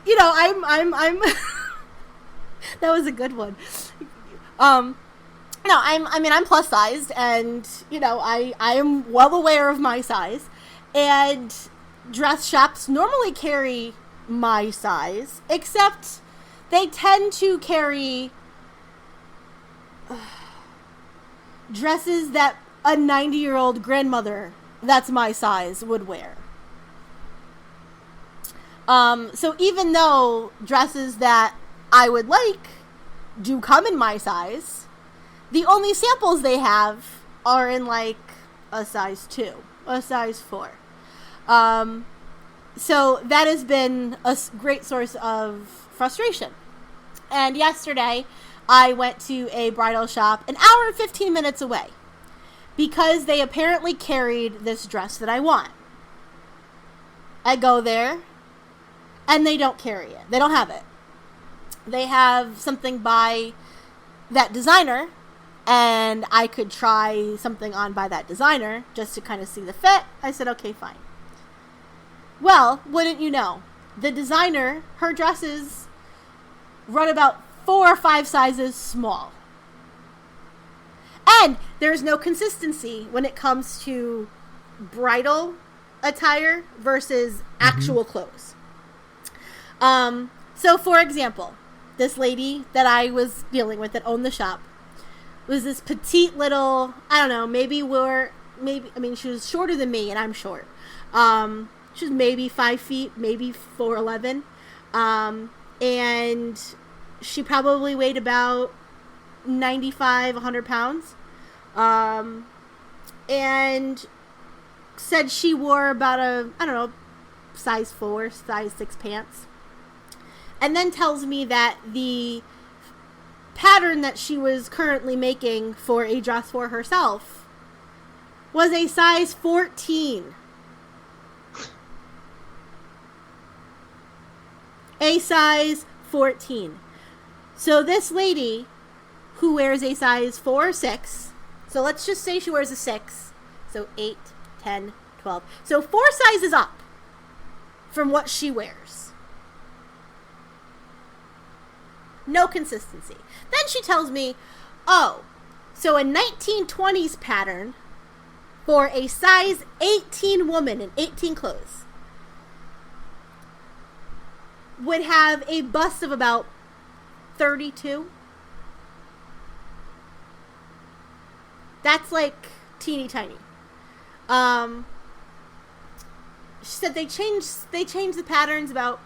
You know, I'm that was a good one. No, I'm plus sized, and, you know, I am well aware of my size, and dress shops normally carry my size, except they tend to carry dresses that a 90-year-old grandmother that's my size would wear. So even though dresses that I would like do come in my size, the only samples they have are in, like, a size 2, a size 4. So that has been a great source of frustration. And yesterday, I went to a bridal shop an hour and 15 minutes away because they apparently carried this dress that I want. I go there, and they don't carry it. They don't have it. They have something by that designer, and I could try something on by that designer just to kind of see the fit, I said, okay, fine. Well, wouldn't you know, the designer, her dresses run about 4 or 5 sizes small. And there's no consistency when it comes to bridal attire versus actual clothes. So for example, this lady that I was dealing with that owned the shop was this petite little, I don't know, she was shorter than me and I'm short. She was maybe 5 feet, maybe 4'11". And she probably weighed about 95, 100 pounds. And said she wore about size 4, size 6 pants. And then tells me that the pattern that she was currently making for a dress for herself was a size 14. A size 14. So this lady who wears a size 4 or 6, so let's just say she wears a 6, so 8, 10, 12. So 4 sizes up from what she wears. No consistency. Then she tells me, oh, so a 1920s pattern for a size 18 woman in 18 clothes would have a bust of about 32. That's like teeny tiny. She said they change the patterns about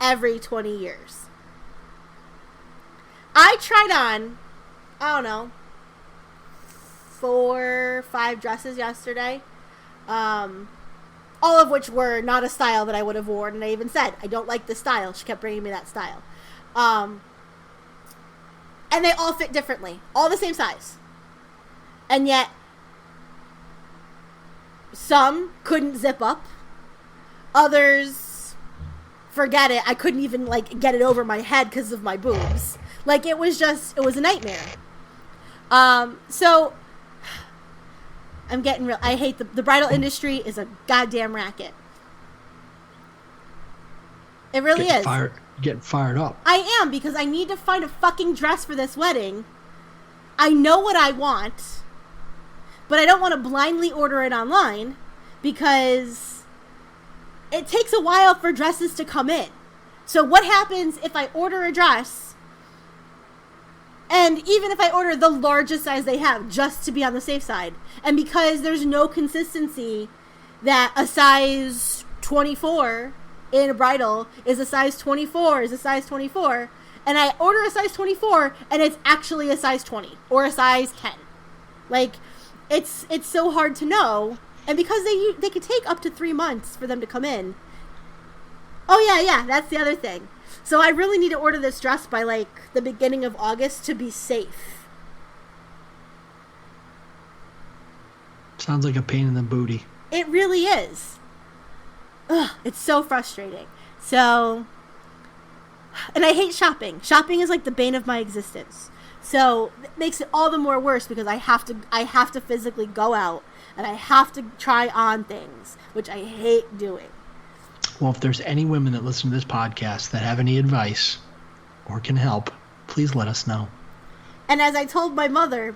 every 20 years. I tried on, I don't know, 4 or 5 dresses yesterday. All of which were not a style that I would have worn. And I even said, I don't like this style. She kept bringing me that style. And they all fit differently. All the same size. And yet, some couldn't zip up. Others, forget it. I couldn't even, get it over my head because of my boobs. It was a nightmare. So, I'm getting real. I hate the bridal industry is a goddamn racket. It really is. Getting fired up. I am, because I need to find a fucking dress for this wedding. I know what I want, but I don't want to blindly order it online because it takes a while for dresses to come in. So what happens if I order a dress, and even if I order the largest size they have, just to be on the safe side, and because there's no consistency that a size 24 in a bridal is a size 24 is a size 24, and I order a size 24 and it's actually a size 20 or a size 10. It's so hard to know, and because they could take up to 3 months for them to come in. Oh yeah, that's the other thing. So I really need to order this dress by the beginning of August to be safe. Sounds like a pain in the booty. It really is. Ugh, it's so frustrating. So, and I hate shopping. Shopping is the bane of my existence. So it makes it all the more worse because I have to physically go out and I have to try on things, which I hate doing. Well, if there's any women that listen to this podcast that have any advice or can help, please let us know. And as I told my mother,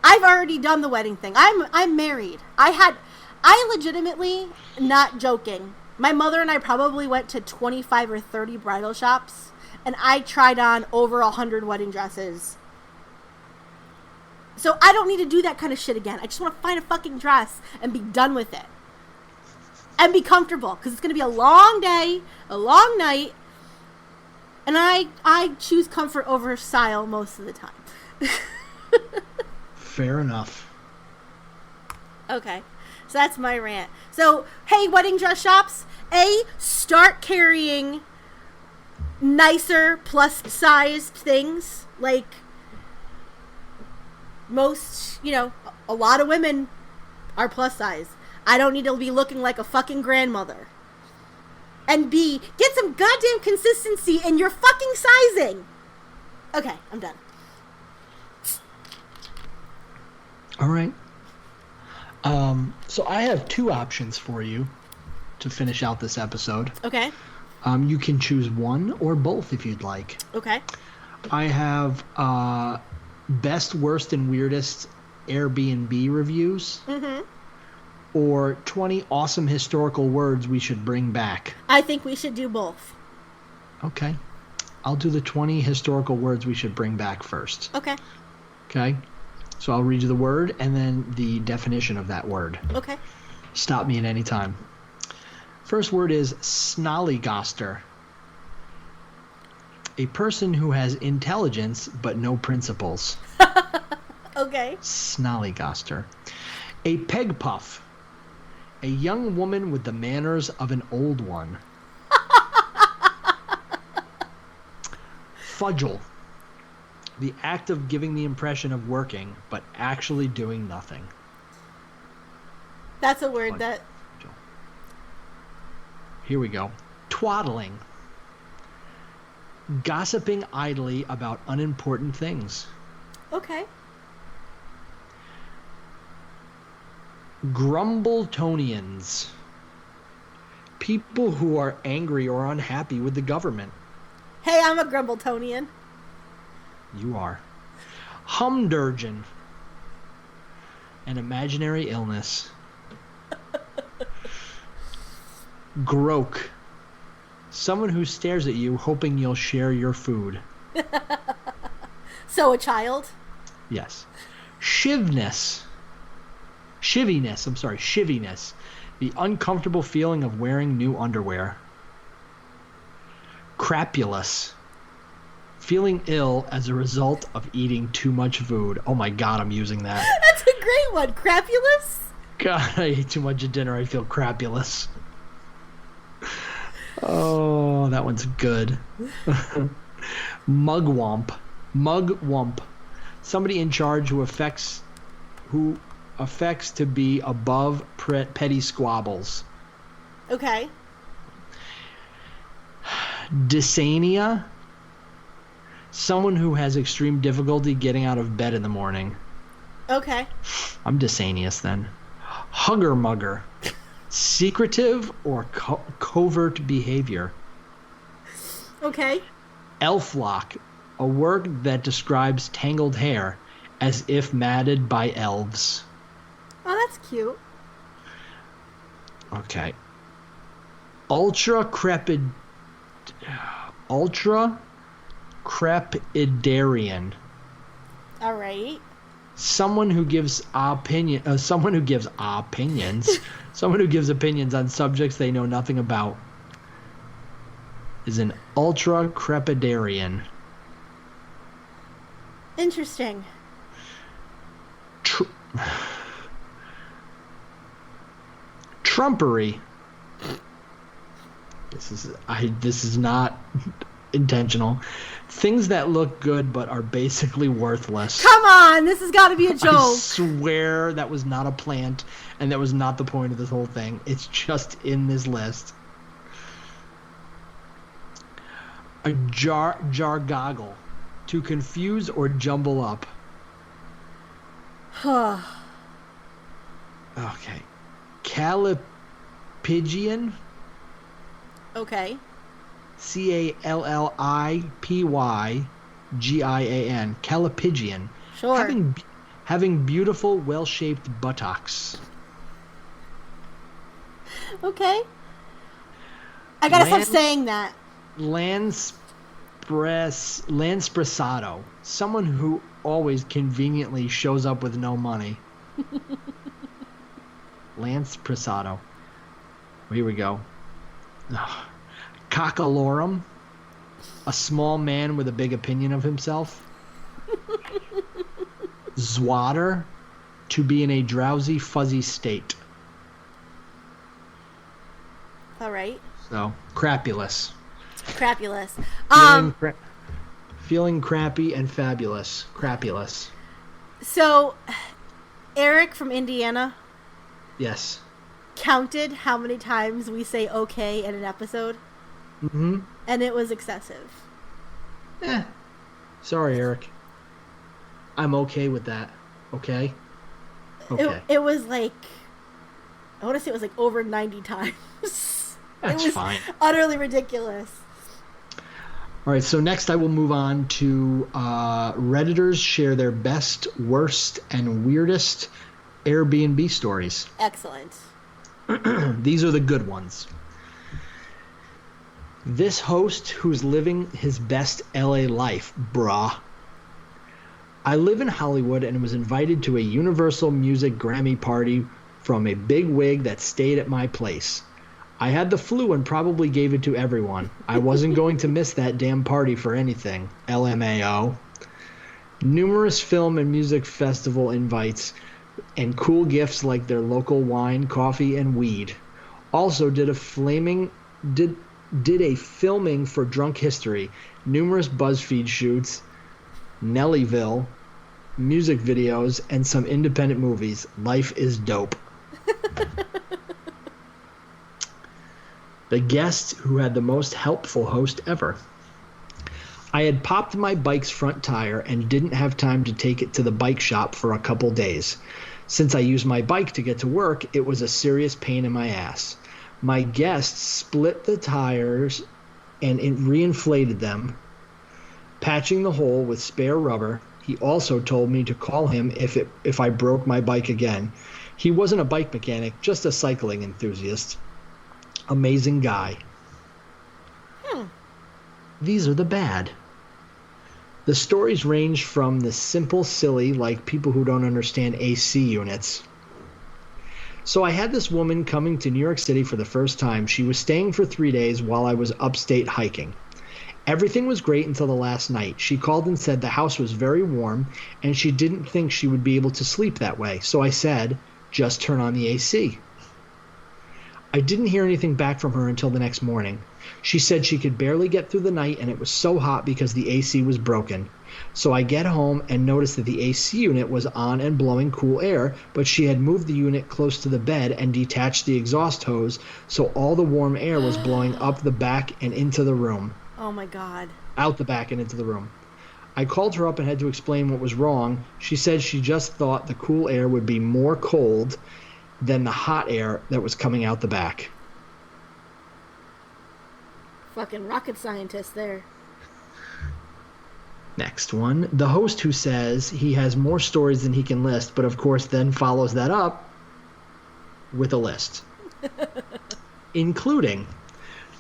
I've already done the wedding thing. I'm married. I legitimately, not joking, my mother and I probably went to 25 or 30 bridal shops, and I tried on over 100 wedding dresses. So I don't need to do that kind of shit again. I just want to find a fucking dress and be done with it. And be comfortable, because it's going to be a long day, a long night, and I choose comfort over style most of the time. Fair enough. Okay, so that's my rant. So, hey, wedding dress shops, start carrying nicer plus-sized things. Most, a lot of women are plus-size. I don't need to be looking like a fucking grandmother. And B, get some goddamn consistency in your fucking sizing. Okay, I'm done. All right. So I have two options for you to finish out this episode. Okay. You can choose one or both if you'd like. Okay. I have best, worst, and weirdest Airbnb reviews. Mm-hmm. Or 20 awesome historical words we should bring back. I think we should do both. Okay. I'll do the 20 historical words we should bring back first. Okay. Okay? So I'll read you the word and then the definition of that word. Okay. Stop me at any time. First word is snollygoster. A person who has intelligence but no principles. Okay. Snollygoster. A peg puff. A young woman with the manners of an old one. Fudgel. The act of giving the impression of working, but actually doing nothing. That's a word that... Here we go. Twaddling. Gossiping idly about unimportant things. Okay. Grumbletonians. People who are angry or unhappy with the government. Hey, I'm a Grumbletonian. You are. Humdurgeon. An imaginary illness. Groak. Someone who stares at you hoping you'll share your food. So a child? Yes. Shiviness. Shiviness. The uncomfortable feeling of wearing new underwear. Crapulous. Feeling ill as a result of eating too much food. Oh my god, I'm using that. That's a great one. Crapulous? God, I ate too much at dinner. I feel crapulous. Oh, that one's good. Mugwump. Somebody in charge who affects to be above petty squabbles. Okay. Dysania. Someone who has extreme difficulty getting out of bed in the morning. Okay. I'm dysanious then. Hugger mugger. Secretive or covert behavior. Okay. Elflock. A word that describes tangled hair, as if matted by elves. Oh, that's cute. Okay. Ultra crepidarian. All right. Someone who gives opinions. Someone who gives opinions on subjects they know nothing about is an ultra crepidarian. Interesting. Trumpery. This is not intentional. Things that look good but are basically worthless. Come on, this has got to be a joke. I swear that was not a plant, and that was not the point of this whole thing. It's just in this list. A jargoggle. To confuse or jumble up. Okay. Callipygian. Okay. Callipygian. Callipygian. Sure. Having beautiful, well-shaped buttocks. Okay. I gotta stop saying that. Lanspresato. Someone who always conveniently shows up with no money. Lanspresato. Here we go. Cockalorum. A small man with a big opinion of himself. Zwatter. To be in a drowsy, fuzzy state. All right. So, crapulous. Crapulous. Feeling crappy and fabulous. Crapulous. So, Eric from Indiana. Yes. Counted how many times we say okay in an episode. Mm-hmm. And it was excessive. Sorry, Eric. I'm okay with that. Okay? Okay. It was like, I want to say it was like over 90 times. That's it was fine. utterly ridiculous. All right, so next I will move on to Redditors share their best, worst, and weirdest Airbnb stories. Excellent. These are the good ones. This host who's living his best LA life, brah. I live in Hollywood and was invited to a Universal Music Grammy party from a big wig that stayed at my place. I had the flu and probably gave it to everyone. I wasn't going to miss that damn party for anything. LMAO. Numerous film and music festival invites and cool gifts like their local wine, coffee, and weed. Also did a filming for Drunk History, numerous BuzzFeed shoots, Nellyville, music videos, and some independent movies. Life is dope. The guest who had the most helpful host ever. I had popped my bike's front tire and didn't have time to take it to the bike shop for a couple days. Since I used my bike to get to work, it was a serious pain in my ass. My guest split the tires and reinflated them, patching the hole with spare rubber. He also told me to call him if I broke my bike again. He wasn't a bike mechanic, just a cycling enthusiast. Amazing guy. These are the bad. The stories range from the simple silly, like people who don't understand AC units. So I had this woman coming to New York City for the first time. She was staying for 3 days while I was upstate hiking. Everything was great until the last night. She called and said the house was very warm and she didn't think she would be able to sleep that way. So I said, just turn on the AC. I didn't hear anything back from her until the next morning. She said she could barely get through the night and it was so hot because the AC was broken. So I get home and notice that the AC unit was on and blowing cool air, but she had moved the unit close to the bed and detached the exhaust hose, so all the warm air was blowing up the back and into the room. Oh my God. Out the back and into the room. I called her up and had to explain what was wrong. She said she just thought the cool air would be more cold than the hot air that was coming out the back. Fucking rocket scientist there. Next one. The host who says he has more stories than he can list, but of course then follows that up with a list. Including,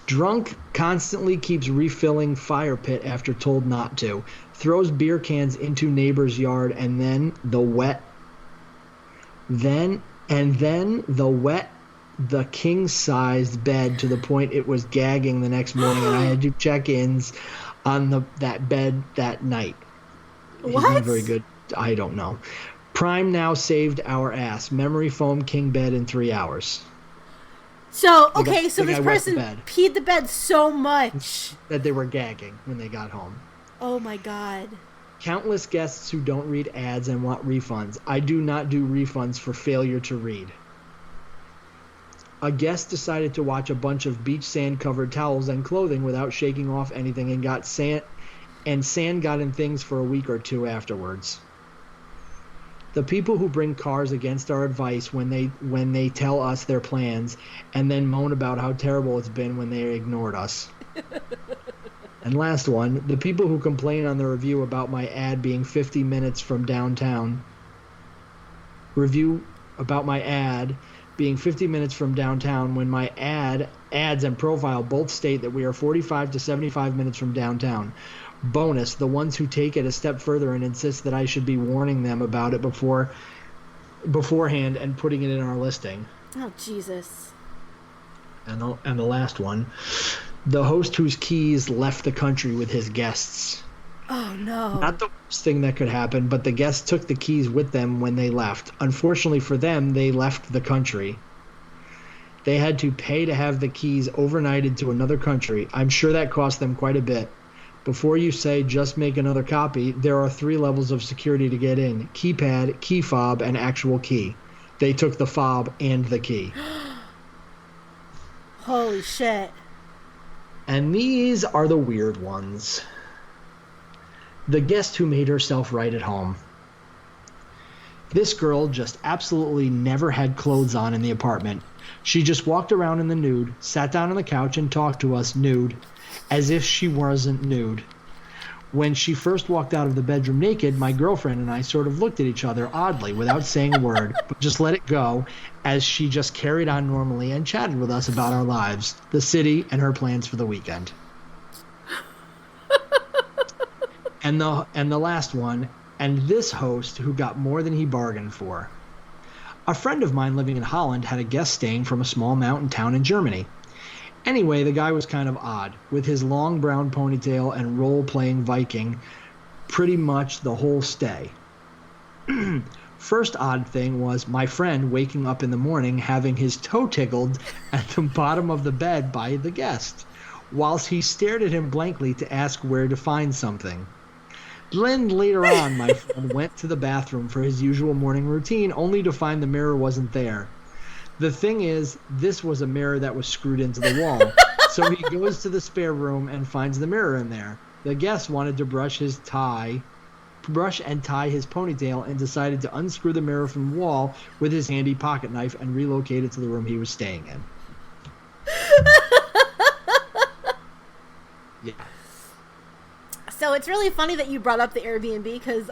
drunk constantly keeps refilling fire pit after told not to, throws beer cans into neighbor's yard, and then the king-sized bed to the point it was gagging the next morning, and I had to check-ins on that bed that night. What? He's not very good. I don't know. Prime now saved our ass. Memory foam king bed in 3 hours. So, okay, so this person bed. peed the bed so much that they were gagging when they got home. Oh my God. Countless guests who don't read ads and want refunds. I do not do refunds for failure to read. A guest decided to watch a bunch of beach sand-covered towels and clothing without shaking off anything and got sand got in things for a week or two afterwards. The people who bring cars against our advice when they tell us their plans and then moan about how terrible it's been when they ignored us. And last one, the people who complain on the review about my ad being 50 minutes from downtown. Review about my ad being 50 minutes from downtown when my ads and profile both state that we are 45 to 75 minutes from downtown. Bonus, the ones who take it a step further and insist that I should be warning them about it beforehand and putting it in our listing. Oh, Jesus. And the last one, the host whose keys left the country with his guests. Oh, no. Not the worst thing that could happen, but the guests took the keys with them when they left. Unfortunately for them, they left the country. They had to pay to have the keys overnighted to another country. I'm sure that cost them quite a bit. Before you say just make another copy, there are 3 levels of security to get in: keypad, key fob, and actual key. They took the fob and the key. Holy shit. And these are the weird ones. The guest who made herself right at home. This girl just absolutely never had clothes on in the apartment. She just walked around in the nude, sat down on the couch and talked to us nude, as if she wasn't nude. When she first walked out of the bedroom naked, my girlfriend and I sort of looked at each other oddly without saying a word, but just let it go as she just carried on normally and chatted with us about our lives, the city, and her plans for the weekend. And the last one, and this host who got more than he bargained for. A friend of mine living in Holland had a guest staying from a small mountain town in Germany. Anyway, the guy was kind of odd, with his long brown ponytail and role-playing Viking pretty much the whole stay. First odd thing was my friend waking up in the morning having his toe tickled at the bottom of the bed by the guest, whilst he stared at him blankly to ask where to find something. Then later on, my friend went to the bathroom for his usual morning routine, only to find the mirror wasn't there. The thing is, this was a mirror that was screwed into the wall. So he goes to the spare room and finds the mirror in there. The guest wanted to brush and tie his ponytail and decided to unscrew the mirror from the wall with his handy pocket knife and relocate it to the room he was staying in. Yeah. So it's really funny that you brought up the Airbnb because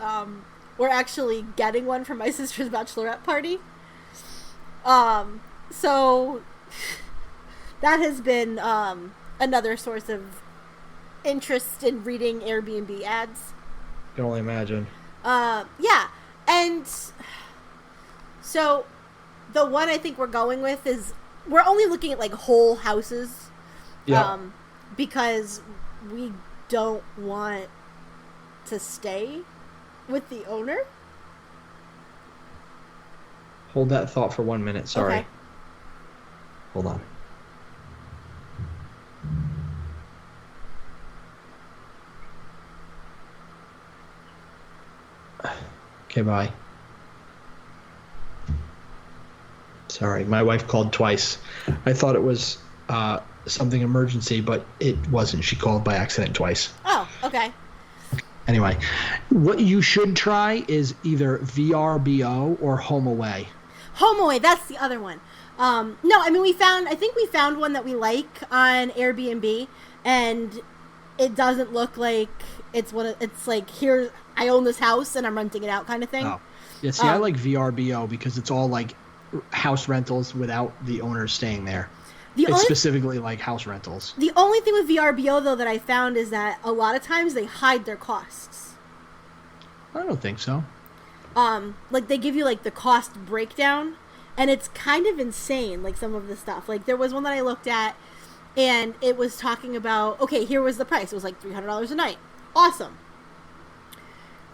we're actually getting one for my sister's bachelorette party. So that has been another source of interest in reading Airbnb ads. I can only imagine. Yeah. And so the one I think we're going with is we're only looking at like whole houses. Yeah. Because we don't want to stay with the owner. Hold that thought for 1 minute. Sorry. Okay. Hold on. Okay, bye. Sorry, my wife called twice. I thought it was something emergency, but it wasn't. She called by accident twice. Oh, okay. Anyway, what you should try is either VRBO or HomeAway. HomeAway, that's the other one. No, I mean I think we found one that we like on Airbnb, and it doesn't look like it's like here I own this house and I'm renting it out kind of thing. Oh, yeah. See, I like VRBO because it's all like house rentals without the owner staying there. It's specifically like house rentals. The only thing with VRBO though that I found is that a lot of times they hide their costs. I don't think so. Like they give you like the cost breakdown, and it's kind of insane. Like some of the stuff. Like there was one that I looked at, and it was talking about here was the price. It was like $300 a night. Awesome.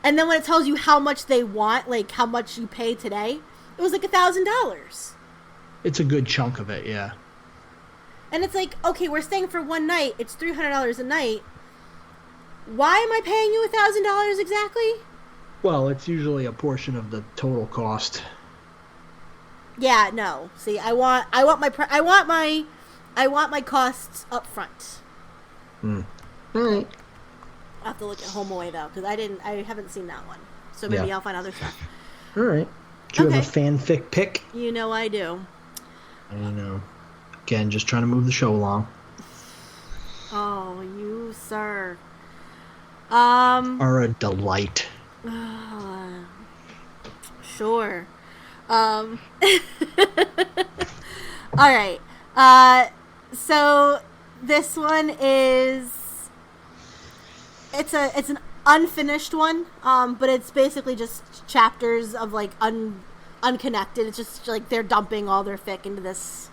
And then when it tells you how much they want, like how much you pay today, it was like $1,000. It's a good chunk of it, yeah. And it's like, okay, we're staying for one night. It's $300 a night. Why am I paying you $1,000 exactly? Well, it's usually a portion of the total cost. Yeah, no. See, I want my costs up front. All right. I'll have to look at HomeAway though, because I haven't seen that one. So maybe I'll find other stuff. All right. Do you have a fanfic pick? You know I do. I know. Again, just trying to move the show along. Oh, you sir. Are a delight. Sure. All right. So this one is it's an unfinished one, but it's basically just chapters of like unconnected. It's just like they're dumping all their fic into this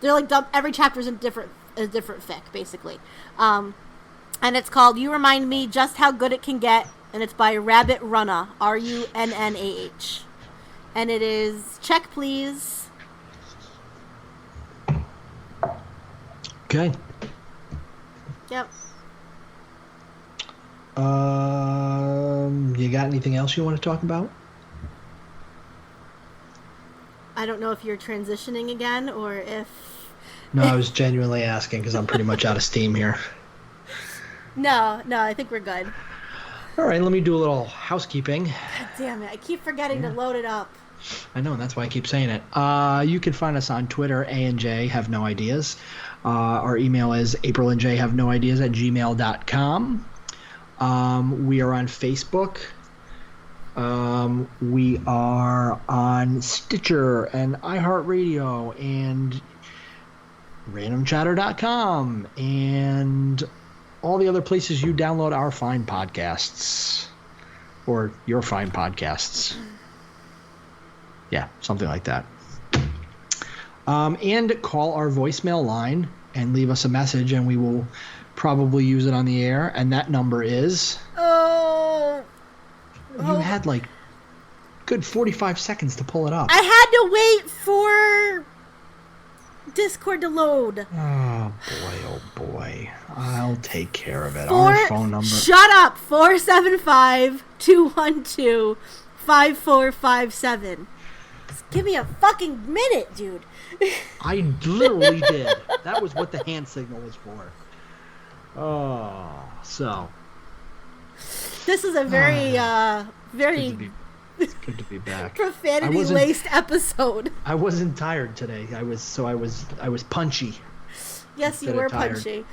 they're like every chapter's in a different fic basically. And it's called You Remind Me Just How Good It Can Get, and it's by Rabbit Runna, Runnah. And it is check please. Okay. Yep. You got anything else you want to talk about? I don't know if you're transitioning again or if... No, I was genuinely asking because I'm pretty much out of steam here. No, I think we're good. All right, let me do a little housekeeping. God damn it. I keep forgetting to load it up. I know, and that's why I keep saying it. You can find us on Twitter, A&J Have No Ideas. Our email is aprilandjhavenoideas@gmail.com. We are on Facebook. We are on Stitcher and iHeartRadio and randomchatter.com and all the other places you download our fine podcasts or your fine podcasts. Yeah, something like that. And call our voicemail line and leave us a message, and we will probably use it on the air. And that number is... You had like good 45 seconds to pull it up. I had to wait for Discord to load. Oh boy. I'll take care of it. Our phone number. Shut up. 475-212-5457. Just give me a fucking minute, dude. I literally did. That was what the hand signal was for. Oh, so. This is a very it's good to be back. Profanity-laced episode. I wasn't tired today. I was punchy. Yes, you were punchy.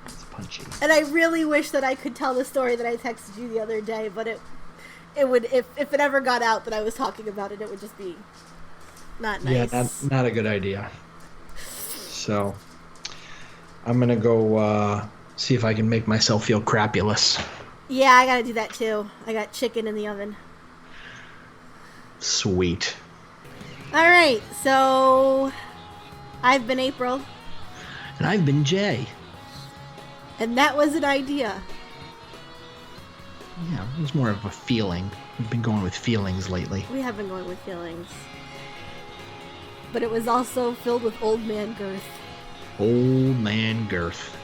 It's punchy. And I really wish that I could tell the story that I texted you the other day, but it would, if it ever got out that I was talking about it, it would just be not nice. Yeah, not a good idea. So, I'm gonna go see if I can make myself feel crapulous. Yeah, I gotta do that too. I got chicken in the oven. Sweet. Alright, so I've been April. And I've been Jay. And that was an idea. Yeah, it was more of a feeling. We've been going with feelings lately. We have been going with feelings. But it was also filled with old man girth. Old man girth.